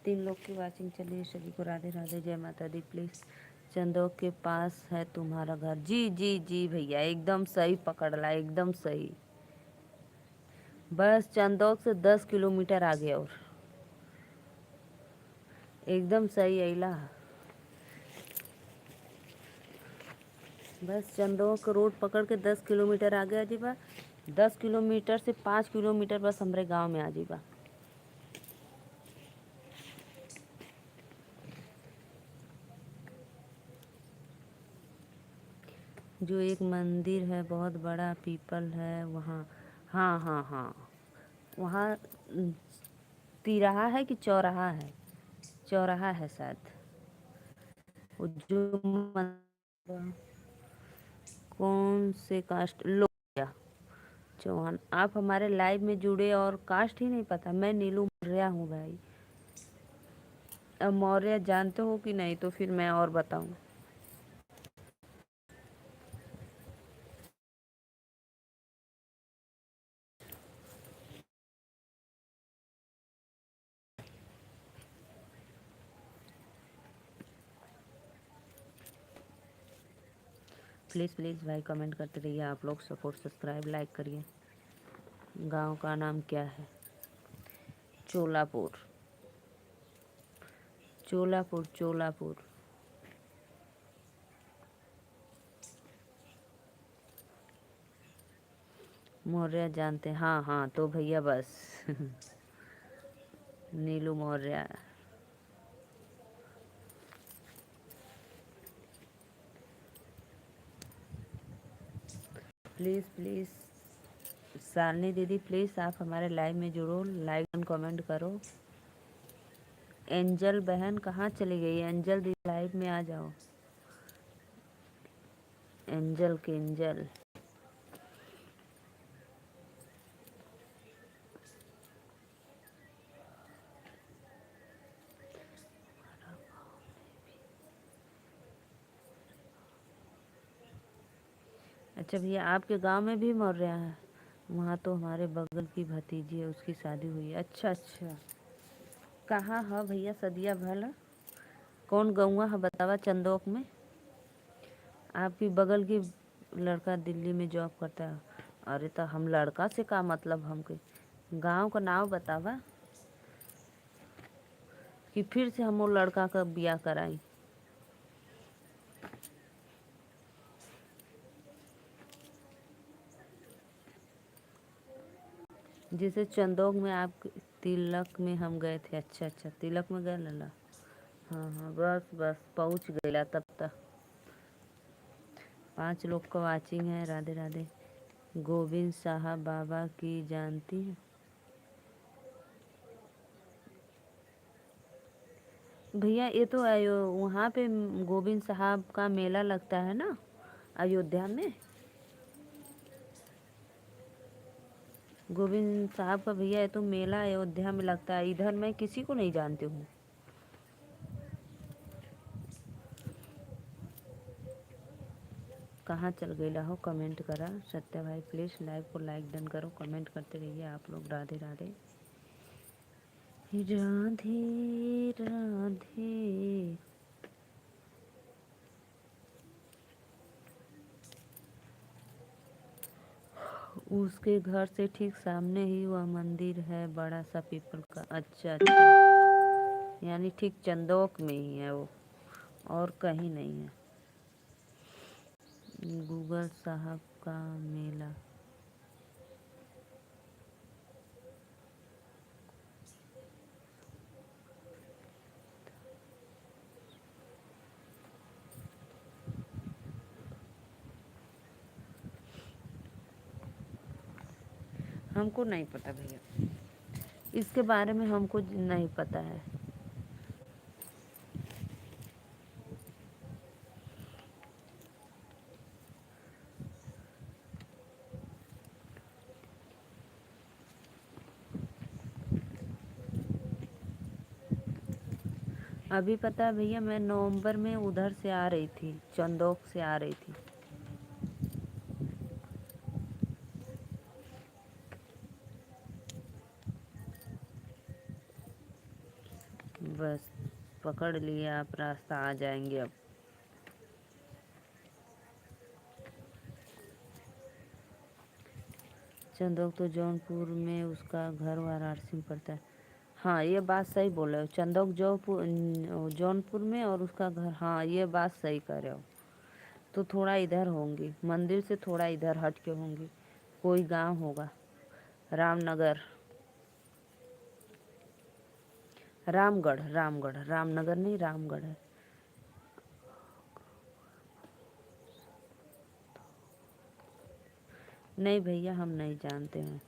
तीन लोग की वाचिंग चलिए, सभी को राधे राधे, जय माता दी। प्लीज़, चंदोक के पास है तुम्हारा घर? जी जी जी भैया, एकदम सही पकड़ ला, एकदम सही। बस चंदोक से 10 किलोमीटर आगे, और एकदम सही अइला। बस चंदोक रोड पकड़ के 10 किलोमीटर आगे आ जीबा। 10 किलोमीटर से 5 किलोमीटर बस हमरे गांव में आ जीबा। जो एक मंदिर है बहुत बड़ा, पीपल है वहाँ। हाँ हाँ हाँ, वहाँ तिराहा है कि चौराहा है? चौराहा है शायद। वो जो कौन से कास्ट? लोहिया चौहान। आप हमारे लाइव में जुड़े और कास्ट ही नहीं पता। मैं नीलू मौर्य हूँ भाई। अब मौर्य जानते हो कि नहीं, तो फिर मैं और बताऊँ। प्लीज़ प्लीज़ भाई, कमेंट करते रहिए आप लोग, सपोर्ट, सब्सक्राइब, लाइक करिए। गांव का नाम क्या है? चोलापुर। चोलापुर चोलापुर। मौर्य जानते हैं? हाँ हाँ, तो भैया बस नीलू मौर्य। प्लीज़ प्लीज़ शालिनी दीदी, प्लीज़ आप हमारे लाइव में जुड़ो, लाइक एंड कमेंट करो। एंजल बहन कहाँ चली गई? एंजल दीदी लाइव में आ जाओ। एंजल के एंजल। अच्छा भैया, आपके गांव में भी मौर्य है? वहाँ तो हमारे बगल की भतीजी है, उसकी शादी हुई है। अच्छा अच्छा, कहाँ है भैया सदिया भला? कौन गौवा है बतावा चंदोक में? आपकी बगल की लड़का दिल्ली में जॉब करता है। अरे तो हम लड़का से का मतलब, हमके गांव का नाम बतावा, कि फिर से हम वो लड़का का ब्याह कराई। जैसे चंदोक में आप, तिलक में हम गए थे। अच्छा अच्छा, तिलक में गए लला। हाँ हाँ, बस बस पहुँच गईला तब तक। 5 लोग का वाचिंग है, राधे राधे। गोविंद साहब बाबा की जानती है? भैया ये तो वहाँ पे गोविंद साहब का मेला लगता है ना, अयोध्या में। गोविंद साहब का भैया, ये तो मेला अयोध्या में लगता है, इधर मैं किसी को नहीं जानती हूँ। कहाँ चल गई हो? कमेंट करा सत्या भाई, प्लीज़ लाइव को लाइक डन करो, कमेंट करते रहिए आप लोग। राधे राधे, राधे राधे। उसके घर से ठीक सामने ही वह मंदिर है, बड़ा सा पीपल का। अच्छा अच्छा, यानी ठीक चंदोक में ही है वो, और कहीं नहीं है। गूगल साहब का मेला। हमको नहीं पता भैया, इसके बारे में हमको नहीं पता है। अभी पता है भैया, मैं नवंबर में उधर से आ रही थी, चंदोक से आ रही थी। बस पकड़ लिए आप, रास्ता आ जाएंगे अब। चंदोक तो जौनपुर में, उसका घर वाराणसी में पड़ता है। हाँ ये बात सही बोल रहे हो, चंदोक जौनपुर में और उसका घर, हाँ ये बात सही कर रहे हो। तो थोड़ा इधर होंगी, मंदिर से थोड़ा इधर हट के होंगी, कोई गांव होगा। रामनगर, रामगढ़, रामगढ़, रामनगर नहीं, रामगढ़ है। नहीं भैया, हम नहीं जानते हैं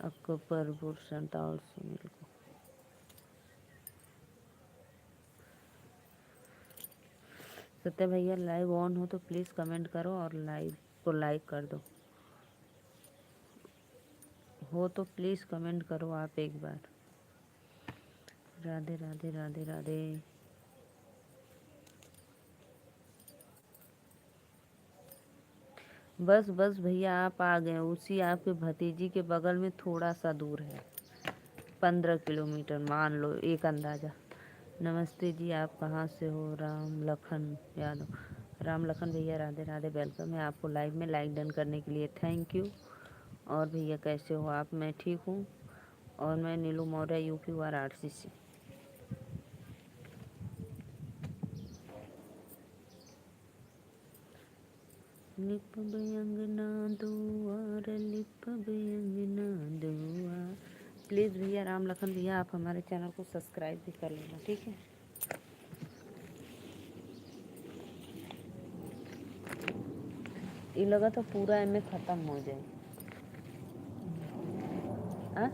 अकबरपुर संताल सुनील को। सत्य भैया लाइव ऑन हो तो प्लीज़ कमेंट करो और लाइव को लाइक कर दो। हो तो प्लीज़ कमेंट करो आप एक बार। राधे राधे राधे राधे। बस बस भैया आप आ गए, उसी आपके भतीजी के बगल में थोड़ा सा दूर है, 15 किलोमीटर मान लो, एक अंदाज़ा। नमस्ते जी, आप कहाँ से हो? राम लखन यादव। राम लखन भैया राधे राधे, वेलकम है आपको लाइव में, लाइक डन करने के लिए थैंक यू। और भैया कैसे हो आप? मैं ठीक हूँ, और मैं नीलू मौर्य, यूपी वाराणसी से। लिपब अंगना दुआर, लिपब अंगना दुआर। प्लीज़ भैया राम लखन भैया, आप हमारे चैनल को सब्सक्राइब भी कर लेना, ठीक है? ये लगा तो पूरा एम ख़त्म हो जाए। हाँ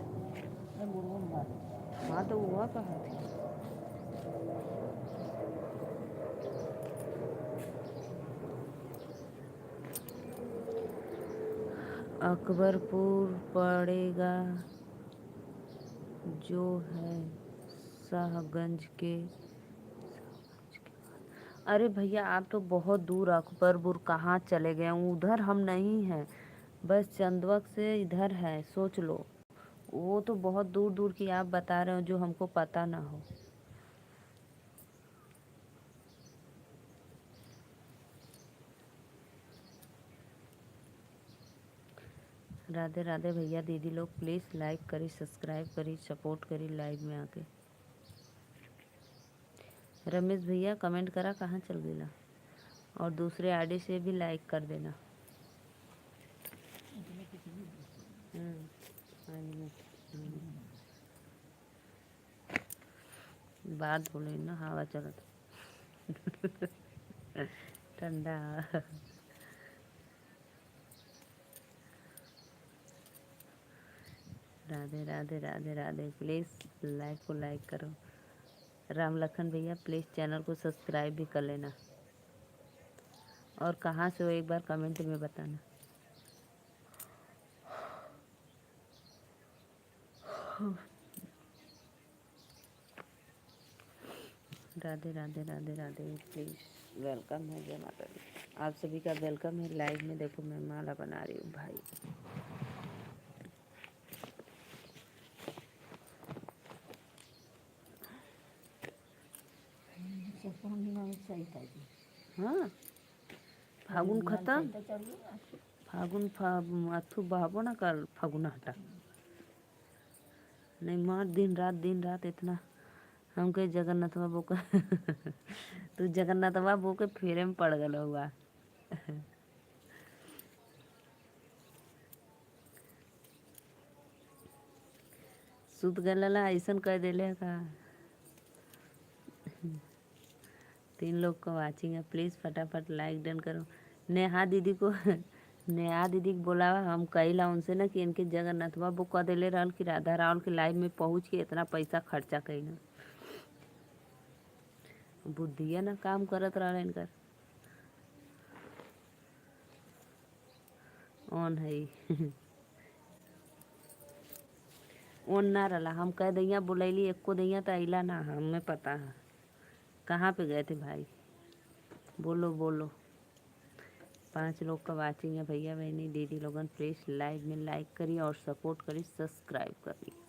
हाँ, तो हुआ कहाँ थी? अकबरपुर पड़ेगा जो है शाहगंज के। अरे भैया आप तो बहुत दूर अकबरपुर कहाँ चले गए? उधर हम नहीं हैं, बस चंदवक से इधर है, सोच लो। वो तो बहुत दूर दूर की आप बता रहे हो, जो हमको पता ना हो। राधे राधे भैया दीदी लोग, प्लीज़ लाइक करी, सब्सक्राइब करी, सपोर्ट करी लाइव में आके। रमेश भैया कमेंट करा कहाँ चल गया? और दूसरे आईडी से भी लाइक कर देना। बात बोले ना, हवा चलत ठंडा। राधे राधे राधे राधे, प्लीज़ लाइव को लाइक करो। राम लखन भैया प्लीज़ चैनल को सब्सक्राइब भी कर लेना। और कहाँ से हो एक बार कमेंट में बताना। राधे राधे राधे राधे, प्लीज़ वेलकम है, जय माता दी। आप सभी का वेलकम है लाइव में। देखो मैं माला बना रही हूँ भाई। हाँ फागुन खत्म, फागुन अथु बहबो ना कर, फागुन हटा नहीं मार, दिन रात इतना हमके जगन्नाथ बाबू का तू जगन्नाथ बाबू के फेरे में पड़ गल हुआ। सुत गला ऐसा कह दिले का। 3 लोग को वाचिंग है, प्लीज़ फटाफट लाइक डन करो। नेहा दीदी को नेहा दीदी को बोलावा हम कहिला उनसे ना कि इनके जगन्नाथ बाबू कह दिले रहल कि राधा रावल के लाइव में पहुँच के इतना पैसा खर्चा कईना। बुद्धिया ना काम करत रहल इनकर। ऑन है ऑन ना रहा, हम कह दैया बुलैली एको दैया तो अला ना, हमें पता है कहाँ पे गए थे भाई। बोलो बोलो। 5 लोग का वाचिंग है भैया बहनी दीदी लोगन, प्लीज़ लाइव में लाइक करिए और सपोर्ट करिए, सब्सक्राइब करिए।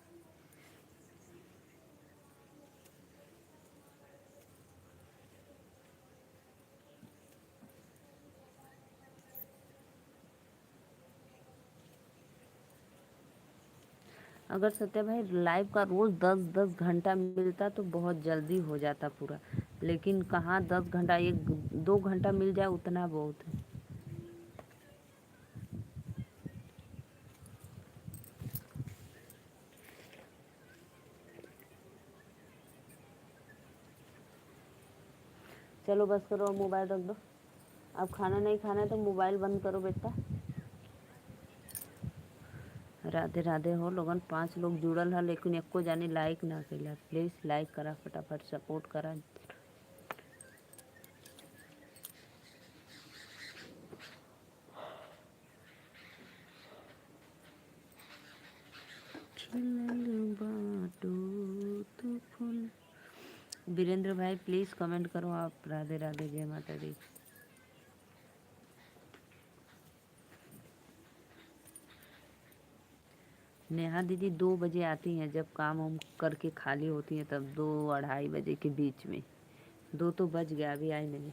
अगर सत्या भाई लाइव का रोज़ 10-10 घंटा मिलता तो बहुत जल्दी हो जाता पूरा, लेकिन कहाँ 10 घंटा, 1-2 घंटा मिल जाए उतना बहुत है। चलो बस करो, मोबाइल रख दो। अब खाना नहीं खाना है तो मोबाइल बंद करो बेटा। राधे राधे हो लोगन। 5 लोग जुड़ल है लेकिन एको जाने लाइक ना कैला, प्लीज़ लाइक करा फटाफट, सपोर्ट करा। वीरेंद्र भाई प्लीज़ कमेंट करो आप। राधे राधे, जय माता दी। नेहा दीदी 2 बजे आती हैं, जब काम हम करके खाली होती हैं तब 2-2:30 बजे के बीच में। 2 तो बज गया, अभी आई नहीं।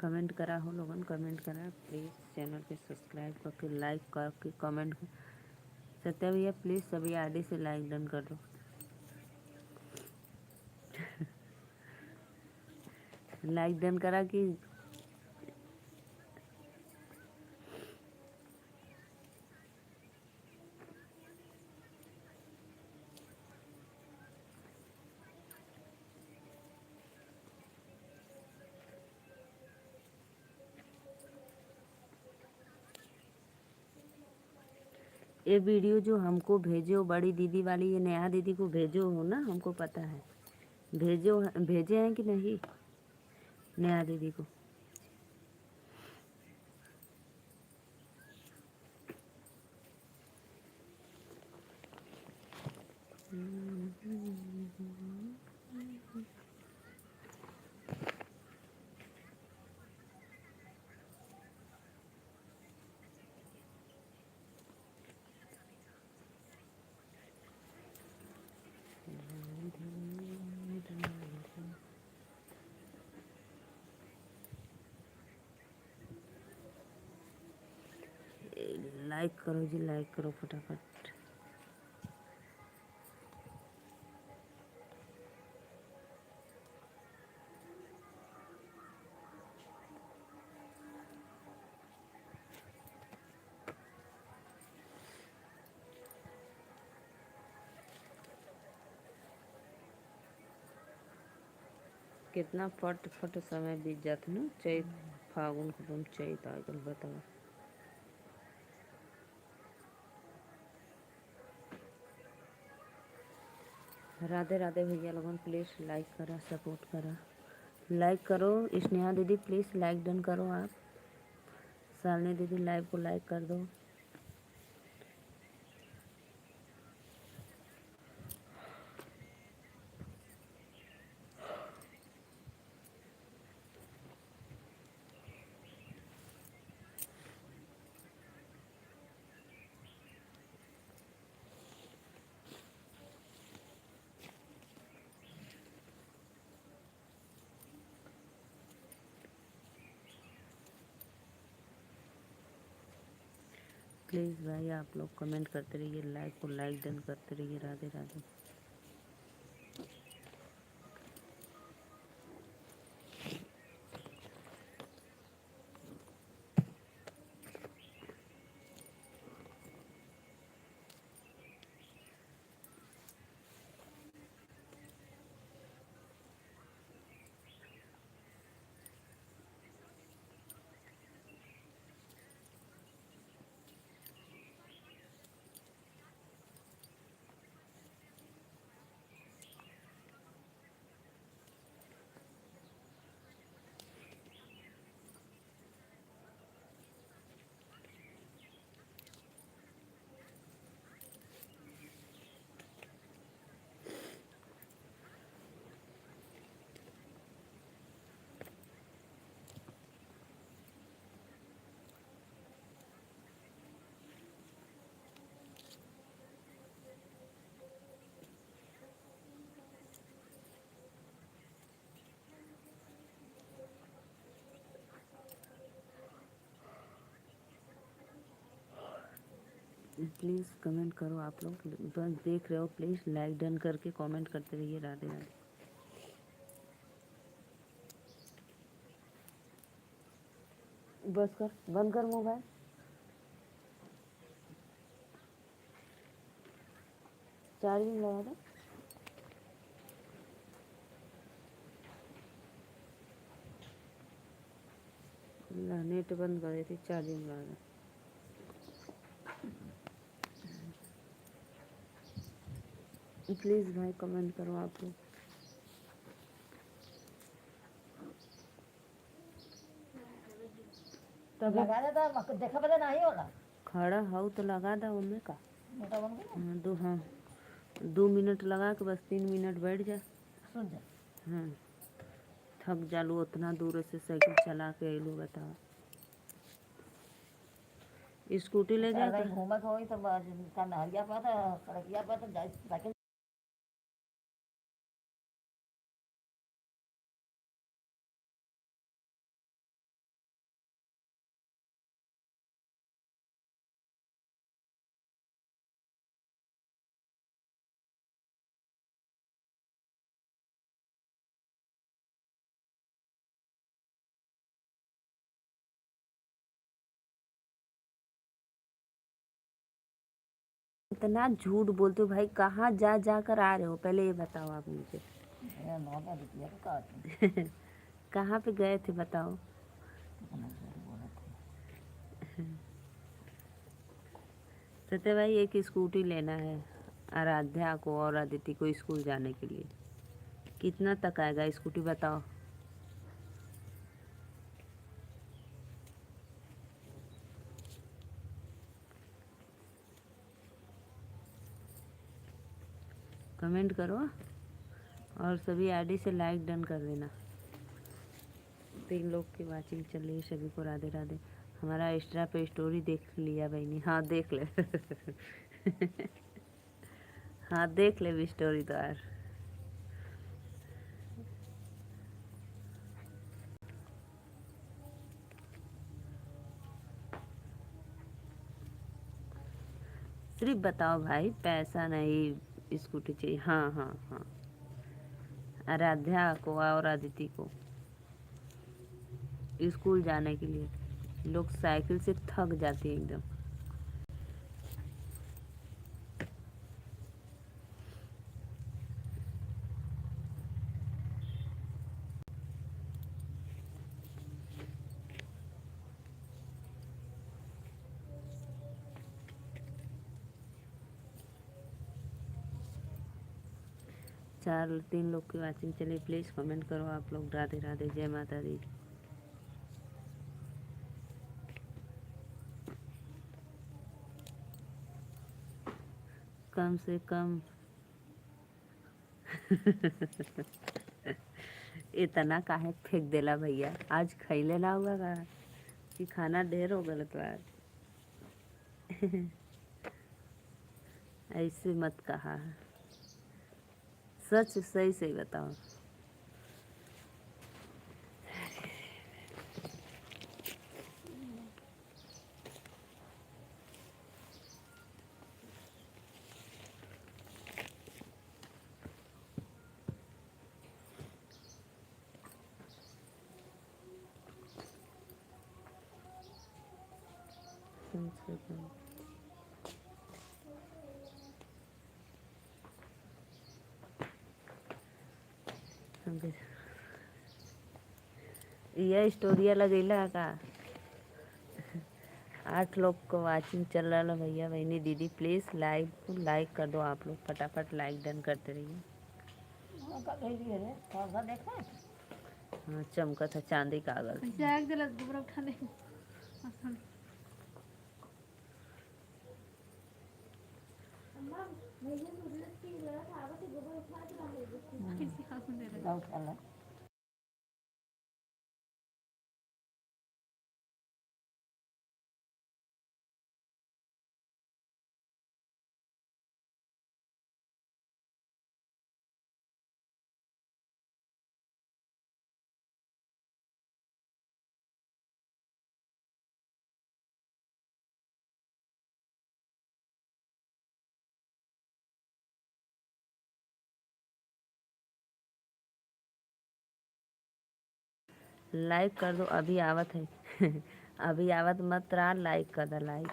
कमेंट करा हो लोगन, कमेंट करा प्लीज़, चैनल पे सब्सक्राइब करके लाइक करके कमेंट। सत्या भैया प्लीज़ सभी आईडी से लाइक डन कर दो। लाइक डन करा कि ये वीडियो जो हमको भेजो बड़ी दीदी वाली, ये नेहा दीदी को भेजो हो ना, हमको पता है भेजो, भेजे हैं कि नहीं नेहा दीदी को। लाइक करो जी, लाइक करो फटाफट। कितना फट फट समय बीत जाता ना। चैत फागुन खत्म, चैत आ गल, बताओ। राधे राधे भैया लोगन, प्लीज़ लाइक करा, सपोर्ट करा, लाइक करो। स्नेहा दीदी प्लीज़ लाइक डन करो आप। शालिनी दीदी लाइव को लाइक कर दो। प्लीज़ भाई आप लोग कमेंट करते रहिए, लाइक को लाइक डन करते रहिए। राधे राधे। प्लीज़ कमेंट करो आप लोग, बस देख रहे हो, प्लीज़ लाइक डन करके कमेंट करते रहिए। राधे राधे। बस कर, बंद कर मोबाइल। चार्जिंग लगा दो। नेट बंद कर देती, चार्जिंग लगा दो। प्लीज़ भाई कमेंट करो आप लोग। तब लगा देता देखा पता नहीं होगा। खड़ा हो तो लगा दो उनमें का। मोटा बन गया। हाँ 2 मिनट लगा के बस 3 मिनट बैठ जा। सुन जा। हाँ थक जालू उतना दूर से साइकिल चला के अइलू, बताओ। स्कूटी ले जा अरे घूमत होई तो का नहरिया पर था, सड़किया पर तो जाई साइकिल। इतना झूठ बोलते हो भाई, कहाँ जा जा कर आ रहे हो, पहले ये बताओ आप मुझे। नौका रुपया का काट। कहाँ पे गए थे बताओ। सत्य भाई एक स्कूटी लेना है आराध्या को और अदिति को स्कूल जाने के लिए। कितना तक आएगा स्कूटी बताओ। कमेंट करो और सभी आईडी से लाइक डन कर देना। 3 लोग की वाचिंग चल रही है, सभी को राधे राधे। हमारा इंस्टा पे स्टोरी देख लिया बहनी? हाँ देख ले। हाँ देख ले भी स्टोरी तो यार। सिर्फ बताओ भाई, पैसा नहीं स्कूटी चाहिए। हाँ हाँ हाँ, आराध्या को और अदिति को स्कूल जाने के लिए। लोग साइकिल से थक जाते हैं एकदम। 3 लोग की वाचिंग चलिए, प्लीज़ कमेंट करो आप लोग। राधे राधे, जय माता दी। कम से कम इतना काहे फेंक देला भैया, आज खैले ना हुआ का कि खाना ढेर हो गल तो आज। ऐसे मत कहा, सच सही सही बताओ। यह स्टोरिया लगेला का 8 लोग को वाचिंग चल रहा है भैया बहनी दीदी प्लीज़ लाइक कर दो आप लोग फटाफट लाइक डन करते रहिए। का ले लिए रे कौन सा देखा हाँ चमका था चांदी कागज जाग दिला दोबारा उठा ले जाओ चला लाइक कर दो अभी आवत है अभी आवत मत रहा लाइक कर दो लाइक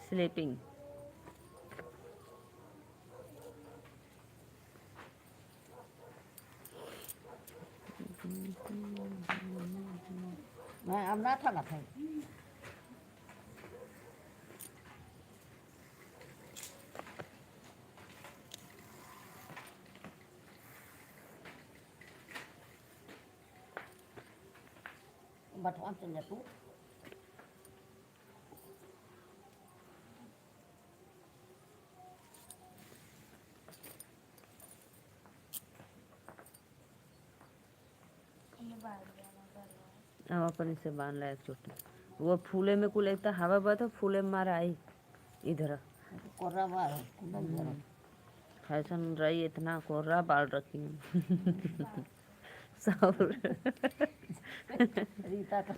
स्लीपिंग मैं अब ना था ना खाई बटवा चल जा तू अब अपन इसे बांध लाया चोटी वो फूले में कुल एक हवा बता फूले में मारा आई इधर कोर्रा बार कुंडल जरा फैशन रही इतना कोर्रा बाल रखी हूँ सब रीता का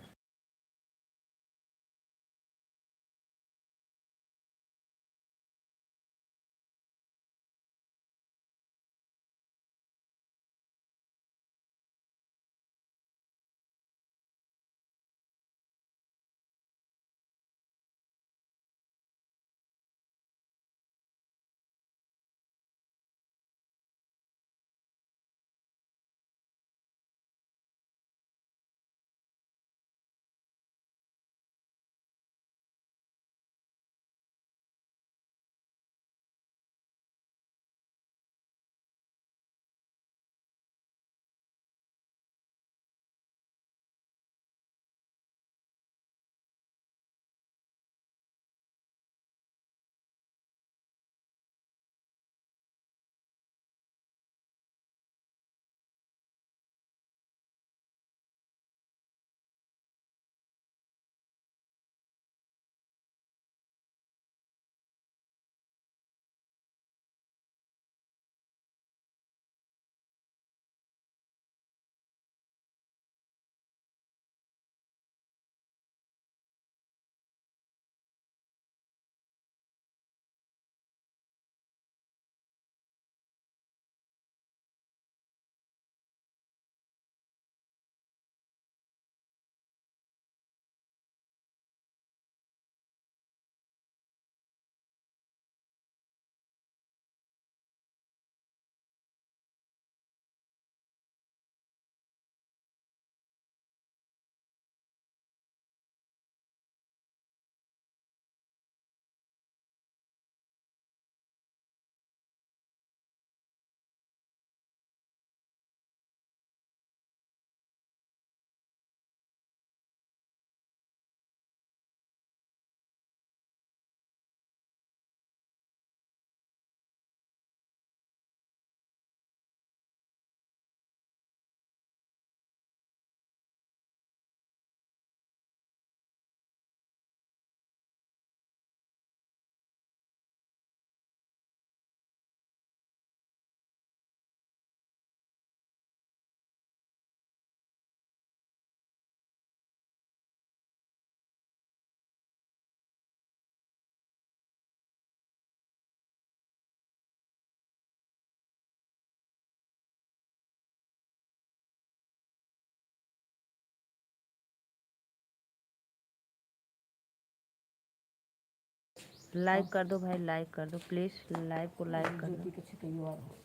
लाइक कर दो भाई, लाइक कर दो प्लीज़, लाइव को लाइक कर दो। ज्योति के छिकैया हो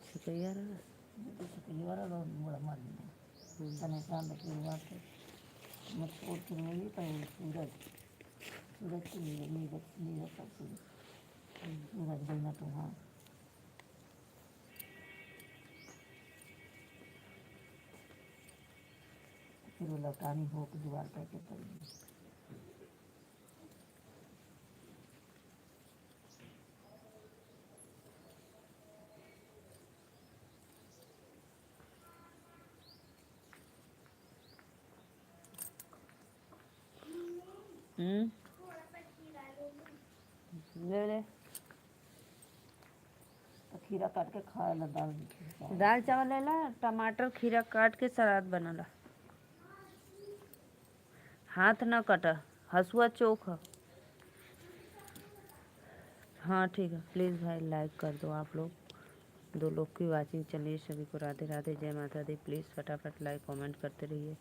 छिकैया रहा ज्योति छिकैया रहा मोड़ा मार तने चांद के बात मत छोड़ के नहीं तो सूरज सूरज की नीरज नीरज नीरज सब सूरज बना तो हाँ फिर वो लौटानी हो के दीवार पे के पड़ी ले ले। तो खीरा काट के खा ला दाल चावल ले ला, टमाटर खीरा काट के सलाद बना ला। हाथ ना कटा, हसुआ चोक है। हाँ ठीक है, प्लीज़ भाई लाइक कर दो आप लोग। 2 लोग की वाचिंग चलिए, सभी को राधे राधे, जय माता दी। प्लीज़ फटाफट लाइक कमेंट करते रहिए।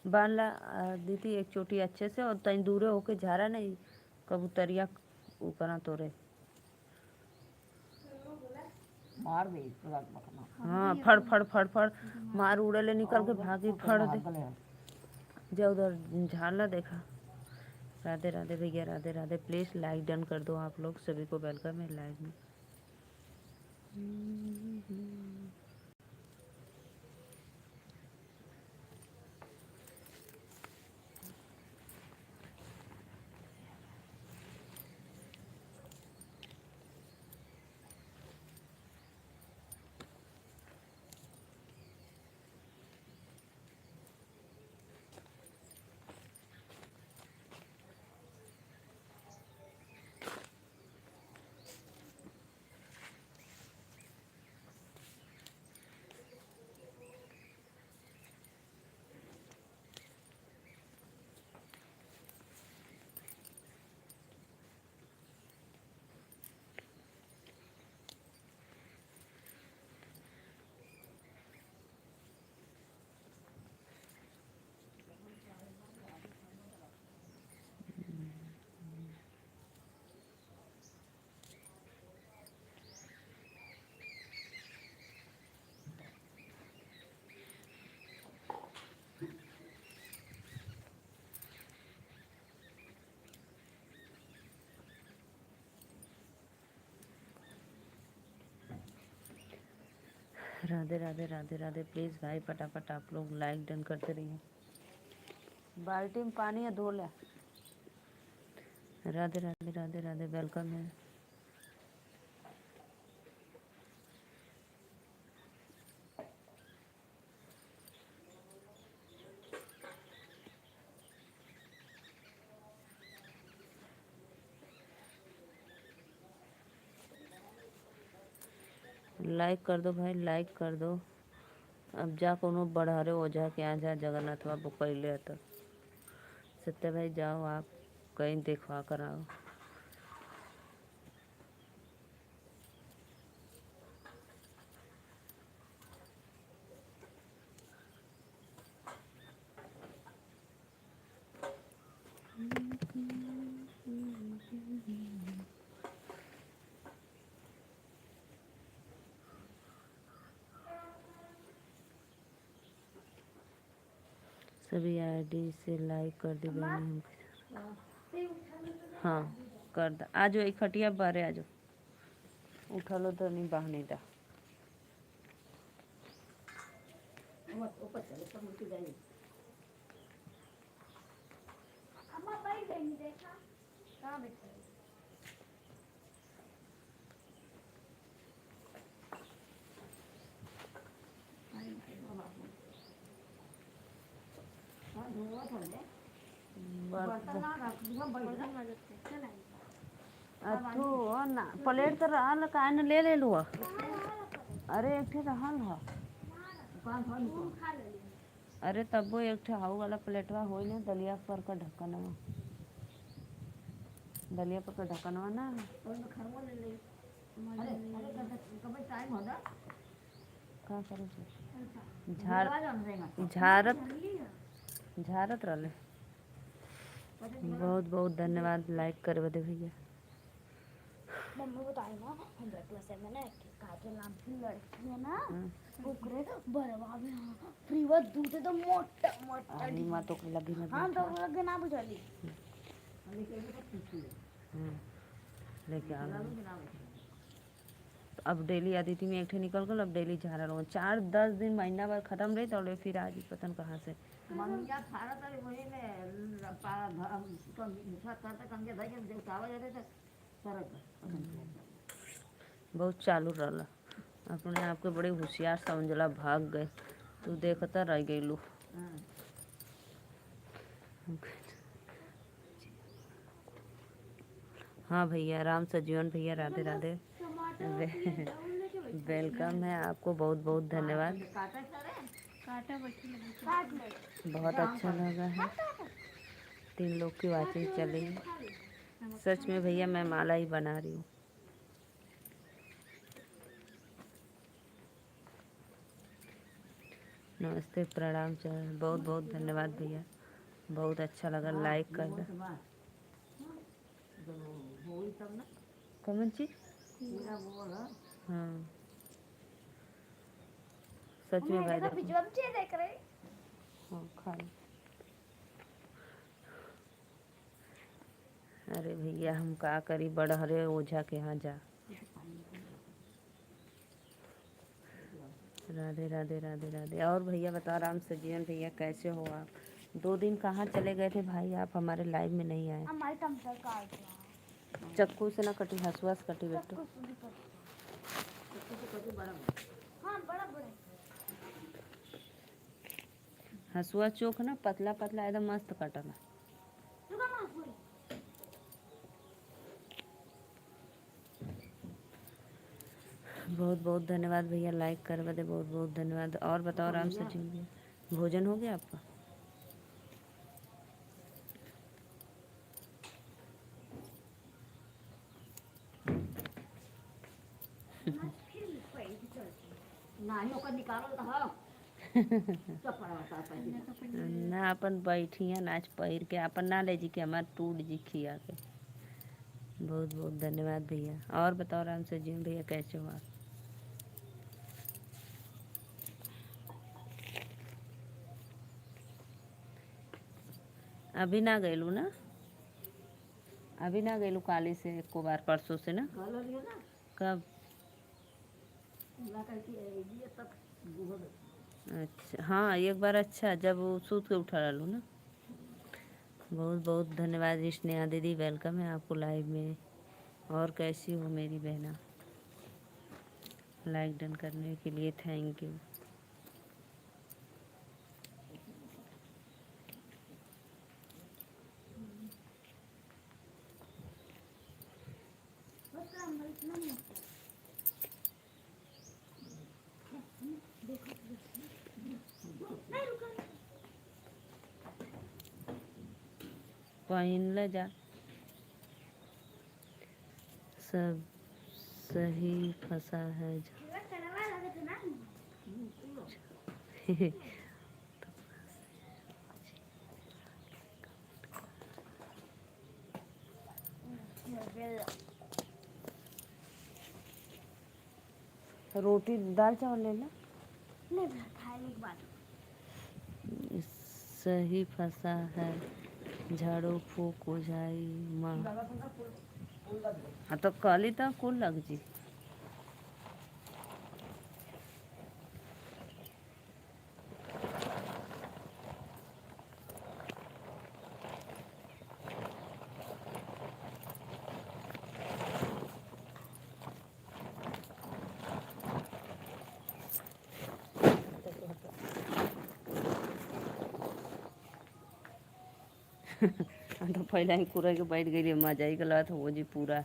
बांधला दीदी एक चोटी अच्छे से, और तई दूरे होके झारा नहीं कबूतरिया ऊपर तोरे। मार दे रात मखना हाँ फड़ फड़ फड़ फड़ मार उड़े ले निकल के भागी फड़ दे जा उधर झाड़ना देखा। राधे राधे भैया, Radhe Radhe. Please like done कर दो आप लोग, सभी को वेलकम है लाइव में। राधे राधे, राधे राधे। प्लीज़ भाई फटाफट आप लोग लाइक डन करते रहिए। बाल्टी में पानी है, धो ले। राधे राधे, राधे राधे, वेलकम है। लाइक कर दो भाई, लाइक कर दो। अब जा कोनो बढ़ारे ओझा के यहाँ जा, जगन्नाथ बाबू पहले तो सत्य भाई जाओ आप कहीं देखवा कर आओ। सभी आईडी से लाइक कर दी बहन। हाँ कर दा, आ जाओ एक खटिया बारे आ जाओ। उठा लो तो नहीं बाहर नहीं दा। ऊपर चले सब मुझे जाइए अम्मा बैठ गई देखा कहाँ बैठी हाँ धुआं ठंडे बर्तन ना रख दिया बैठ जा चल आई अथु ना प्लेट तो रहल काहे न ले ले लुआ। अरे एक ठे रहल ह। दुकान खोल खा ले अरे तब वो एक ठे हाउ वाला प्लेटवा हो ना दलिया पर का ढक्कनवा, दलिया पर का ढक्कनवा ना। और मैं खरवा ले ले। अरे अरे कब टाइम हो ना का करूँ से झाड़ जान देगा झारत झारत रहले। बहुत बहुत धन्यवाद लाइक करे बदे भैया। मम्मी बताई ना 100+ में ना काके नाम की लड़की है ना हाँ। ओकरे बरवा में फ्री व दूध तो मोटा मोटा अरे माँ तो लगी ना हाँ तो लगे ना बुझाली लेके आ गई। तो अब डेली आती थी मैं एक ठे निकल गल, अब डेली झाड़ा रहा 4-10 दिन महीना बाद खत्म रही तो फिर आज पता नहीं कहाँ से। मम्मिया खाना तो वही में करता कंगे भाई के देवतावा जाते थे सरक बहुत चालू रहला, अपने आप के बड़े होशियार समझला, भाग गए तू देखता रह गईलू। हाँ भैया राम सजीवन भैया राधे राधे। वेलकम है आपको, बहुत बहुत धन्यवाद। बहुत अच्छा लगा है, 3 लोग की बातें चली। सच में भैया मैं माला ही बना रही हूँ। नमस्ते प्रणाम चरण, बहुत बहुत धन्यवाद भैया, बहुत अच्छा लगा। लाइक कर दो। कौन चीज? हाँ सच में भाई देखो। हाँ खा लो। अरे भैया हम का करी, बड़हरे ओझा के यहाँ जा। राधे राधे राधे राधे। और भैया बताओ राम सजीवन भैया कैसे हो आप? 2 दिन कहाँ चले गए थे भाई आप, हमारे लाइव में नहीं आए। हमारे टमाटर काट दिया चक्कू से ना कटी, हसुआ से कटी बेटो। हाँ बड़ा बड़ा हसुआ चोक ना पतला पतला एकदम मस्त कटला। रुका मां पूरी बहुत बहुत धन्यवाद भैया लाइक कर बदे, बहुत बहुत धन्यवाद। और बताओ राम सजीवन भैया भोजन हो गया आपका? नहीं ओकर निकालो तो हाँ सब पड़ा होता है ना अपन बैठिया नाच पहिर के अपन ना ले जी के हमार टूट जी खिया के। बहुत बहुत धन्यवाद भैया। और बताओ राम सजीवन भैया कैसे हो आप? अभी ना गईलू ना, अभी ना गईलू काली से एको बार, परसों से ना। कल लियो ना कब? ला करके ये तक गुहर अच्छा हाँ एक बार, अच्छा जब वो सूत के उठा रहलू ना। बहुत बहुत धन्यवाद स्नेहा दीदी, वेलकम है आपको लाइव में। और कैसी हो मेरी बहना? लाइक डन करने के लिए थैंक यू। पहन ले जा, सब सही फंसा है। रोटी दाल चावल ले ला। नहीं खाने के बाद सही फंसा है, झाड़ू फूक हो जाई माँ। हाँ तो कल तो कुल लग जी। तो पहले ही कूड़ा के बैठ गई मजा ही गला था वो जी, पूरा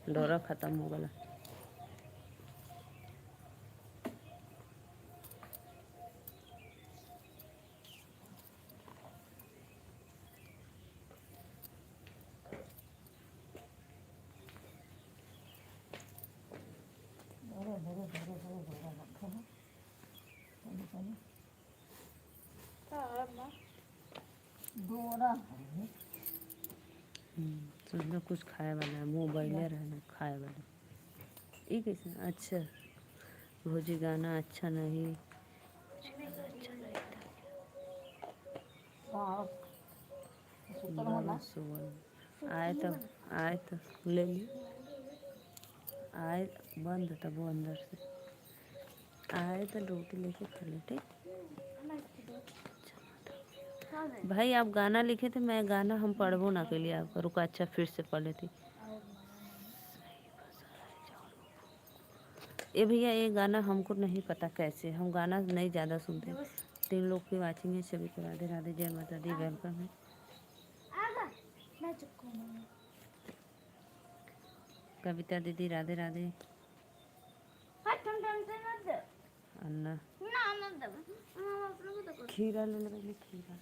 डोरा खत्म हो गला। डोरा समझो कुछ खाए वाला मोबाइले रहना खाए वाला ये कैसे अच्छा भोजी गाना अच्छा नहीं अच्छा नहीं था सुतल बाबा होला सुवन आए तो ले ली आए बंद था वो अंदर से आए तो रोटी लेके चले ठीक भाई आप गाना लिखे थे मैं गाना हम पढ़बो ना के लिए आपका रुका अच्छा फिर से पढ़ लेती ये भैया ये गाना हमको नहीं पता कैसे हम गाना नहीं ज़्यादा सुनते 3 लोग की वाचिंग है सभी को राधे राधे जय माता दी वेलकम है कविता दीदी राधे राधे अन्ना खीरा ले ले खीरा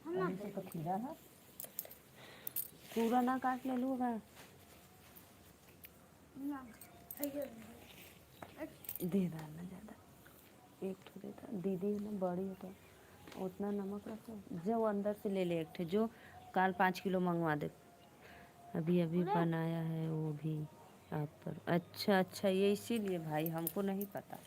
अभी से तो खीरा है पूरा ना काट ले लूँगा दे डालना ज़्यादा एक ठो देता दीदी है ना बड़ी है तो उतना नमक रखो जो अंदर से ले ले एक ठे जो काल 5 किलो मंगवा दे अभी अभी बनाया है वो भी आप पर अच्छा अच्छा ये इसीलिए भाई हमको नहीं पता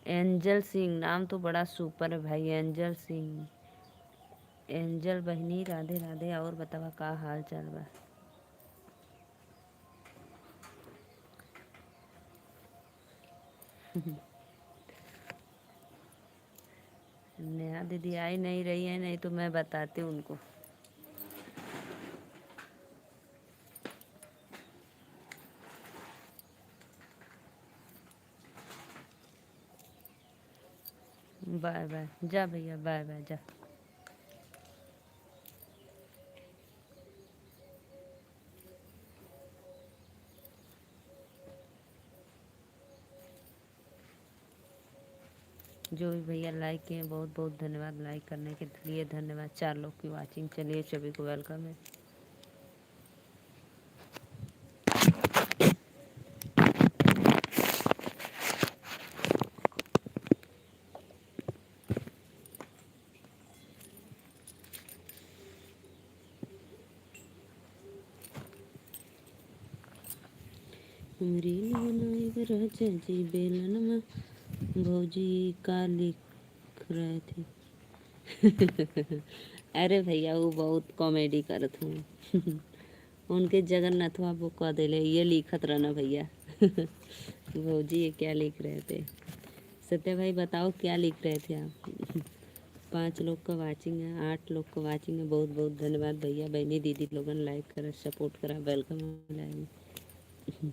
एंजल सिंह नाम तो बड़ा सुपर है भाई एंजल सिंह एंजल बहनी राधे राधे और बतावा का हाल चाल बा नेहा दीदी आई नहीं रही है नहीं तो मैं बताती उनको बाय बाय जा भैया बाय बाय जा जो भी भैया लाइक किए बहुत बहुत धन्यवाद लाइक करने के लिए धन्यवाद 4 लोग की वाचिंग चलिए सभी को वेलकम है राजा जी बेलन में भौजी का लिख रहे थे अरे भैया वो बहुत कॉमेडी करत हूँ उनके जगन्नाथ वो कह दिले ये लिखत रहना भैया भौजी ये क्या लिख रहे थे सत्य भाई बताओ क्या लिख रहे थे आप 5 लोग का वाचिंग है 8 लोग का वाचिंग है बहुत बहुत धन्यवाद भैया बहनी दीदी लोगन लाइक करा सपोर्ट करा वेलकम लाइव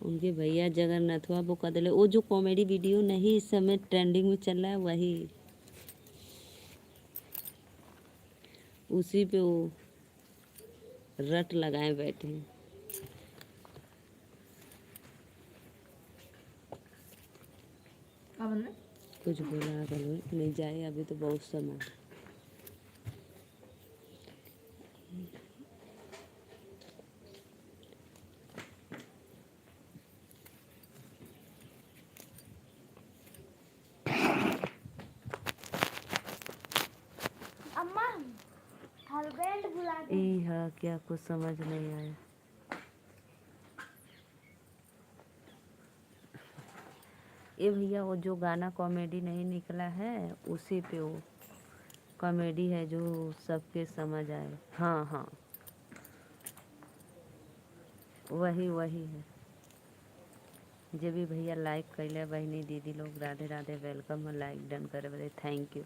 उनके भैया जगन्नाथवा वो कह दिले वो जो कॉमेडी वीडियो नहीं इस समय ट्रेंडिंग में चल रहा है वही उसी पे वो रट लगाए बैठे हैं कुछ बोला करो नहीं जाए अभी तो बहुत समय है क्या कुछ समझ नहीं आया ये भैया वो जो गाना कॉमेडी नहीं निकला है उसी पे वो कॉमेडी है जो सबके समझ आए हाँ हाँ वही वही है जो भी भैया लाइक कैले बहनी दीदी लोग राधे राधे वेलकम है लाइक डन करे बड़े थैंक यू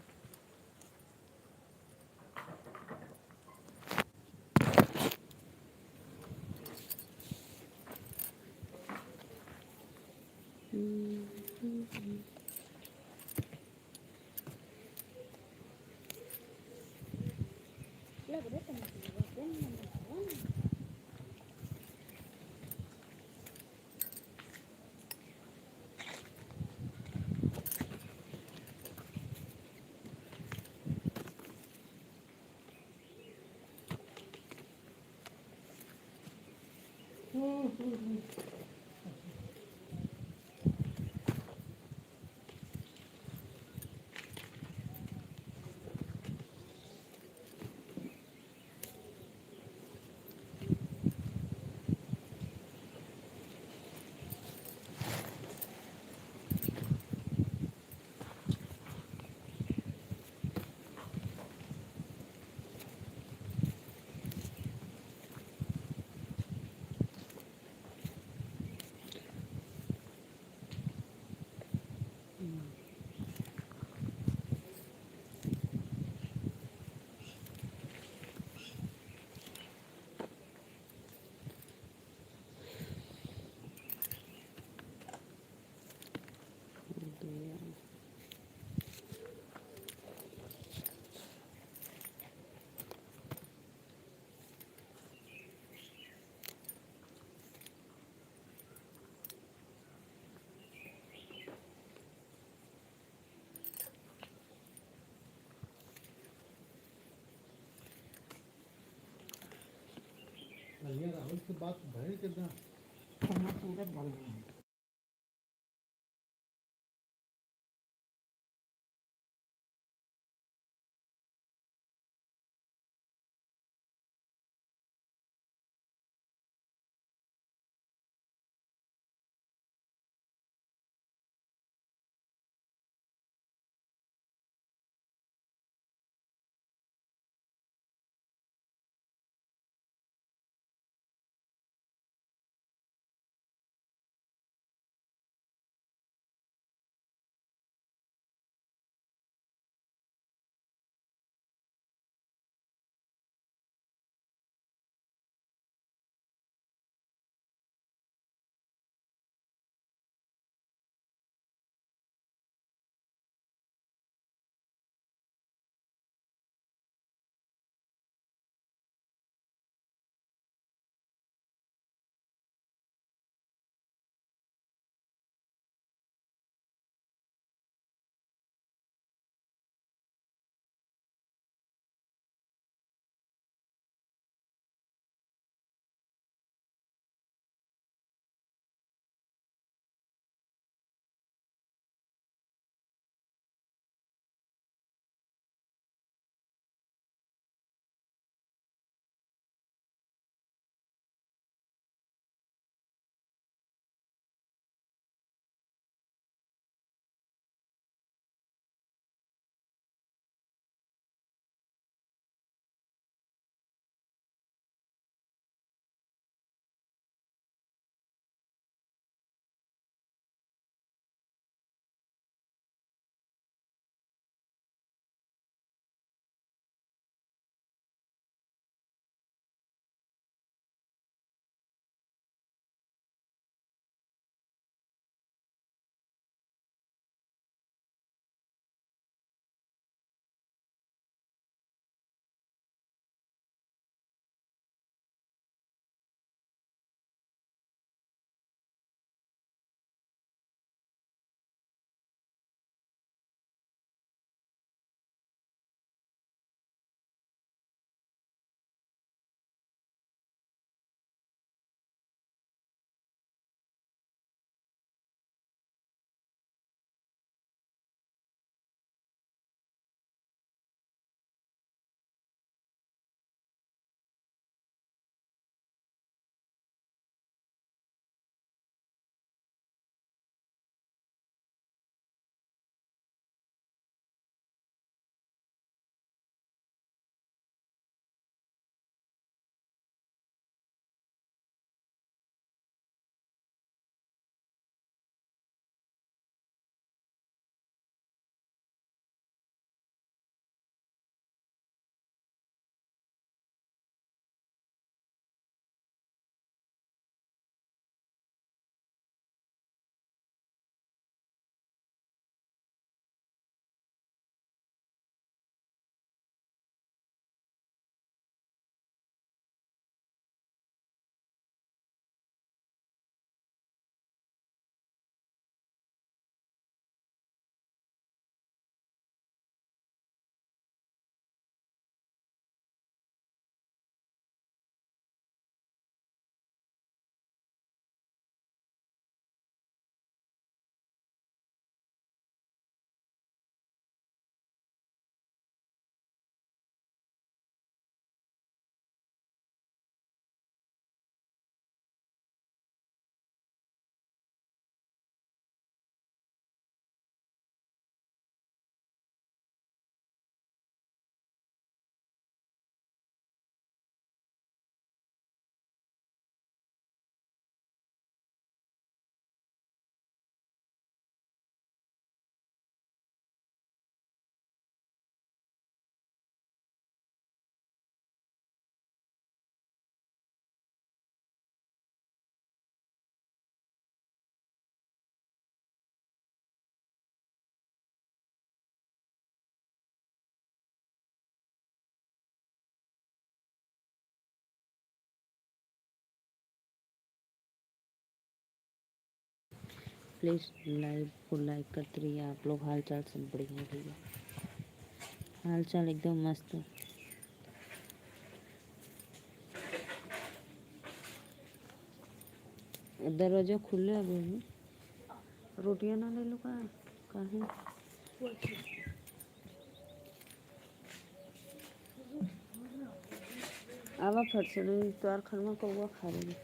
चना सूरज डाल देंगे। प्लीज़ लाइव को लाइक करते रहिए आप लोग। हाल चाल सब बढ़िया भैया, हाल चाल एकदम मस्त है। दरवाजा खुले अभी भी। रोटियां ना ले लो का काहे आवा फट से नहीं तो और खरमा कौआ खा लेगी।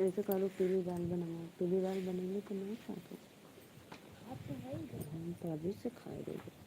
ऐसे करो पीली दाल बनाओ, पीली दाल बनेंगे तो नहीं खाते हम तो अभी से खाए देंगे।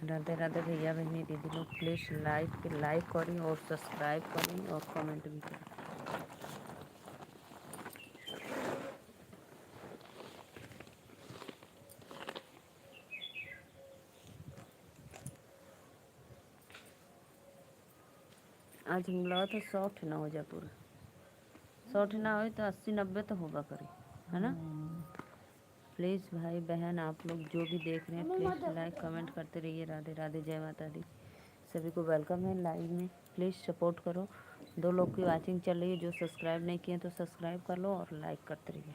राधे राधे भैया बहनी दीदी लोग प्लीज़ लाइक करें और सब्सक्राइब करें और कमेंट भी करें। आज हम लगा था 100 ना हो जाए पूरा, 100 ना हो तो 80-90 तो होगा करे, है ना। प्लीज़ भाई बहन आप लोग जो भी देख रहे हैं प्लीज़ लाइक कमेंट करते रहिए। राधे राधे, जय माता दी। सभी को वेलकम है लाइव में, प्लीज़ सपोर्ट करो। 2 लोग की वाचिंग चल रही है, जो सब्सक्राइब नहीं किए तो सब्सक्राइब कर लो और लाइक करते रहिए।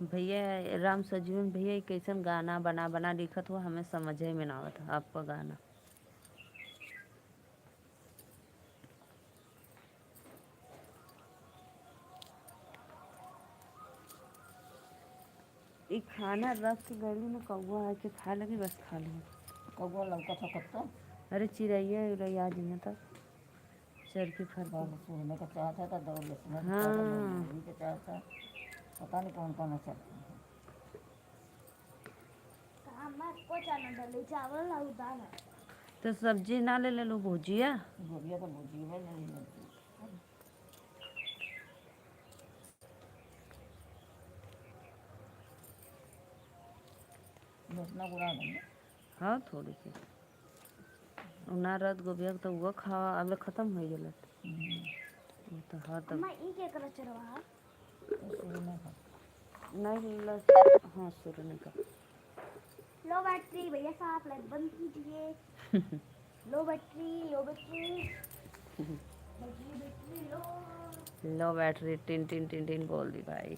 भैया राम सजीवन भैया कैसन गाना बना बना लिखत हुआ हमें समझ में ना आवत आपका गाना। ये खाना रख के गली में कौआ है कि खा लगी बस खा लगी। कौआ लौका था कत्ता अरे चिड़ैया उड़ैया आज में तक चरखी फर दौड़ सूरने का चाहता था, दौड़ लसने का हाँ। चाहता, दौड़ मूली का चाहता, पता नहीं कौन कौन अच्छा चावल और दाल है। तो सब्जी ना ले लो भुजिया। गोभिया तो भुजी में नहीं मिलती। बसना बुरा नहीं हाँ थोड़ी सी उना रात गोबिया तो वो खावा अब खत्म हो गया तो हाँ तब अम्मा ई के कर चरवा सूरने का नहीं हाँ सुरने का। लो बैटरी भैया साहब लाइट बंद कीजिए। Low battery battery low battery टिन टिन टिन टिन बोल दी भाई।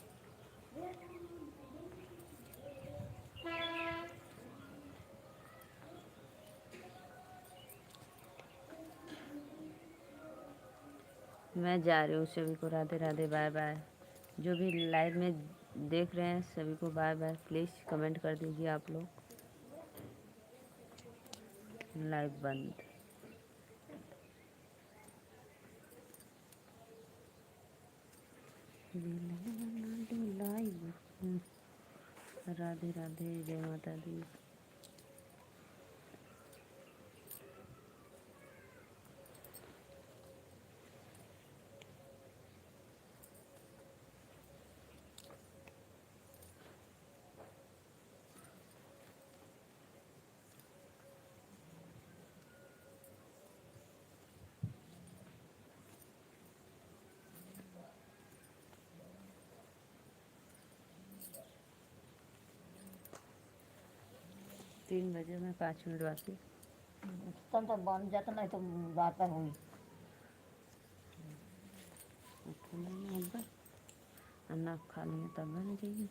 मैं जा रही हूँ, सभी को राधे राधे, बाय बाय। जो भी लाइव में देख रहे हैं सभी को बाय बाय। प्लीज़ कमेंट कर दीजिए आप लोग। लाइव बंद। लाइव राधे राधे, जय माता दी। तीन बजे में 5 मिनट बाकी। तब तो बन जाता नहीं तो बात हुई अन्ना खा लिए तब बन जाएगी।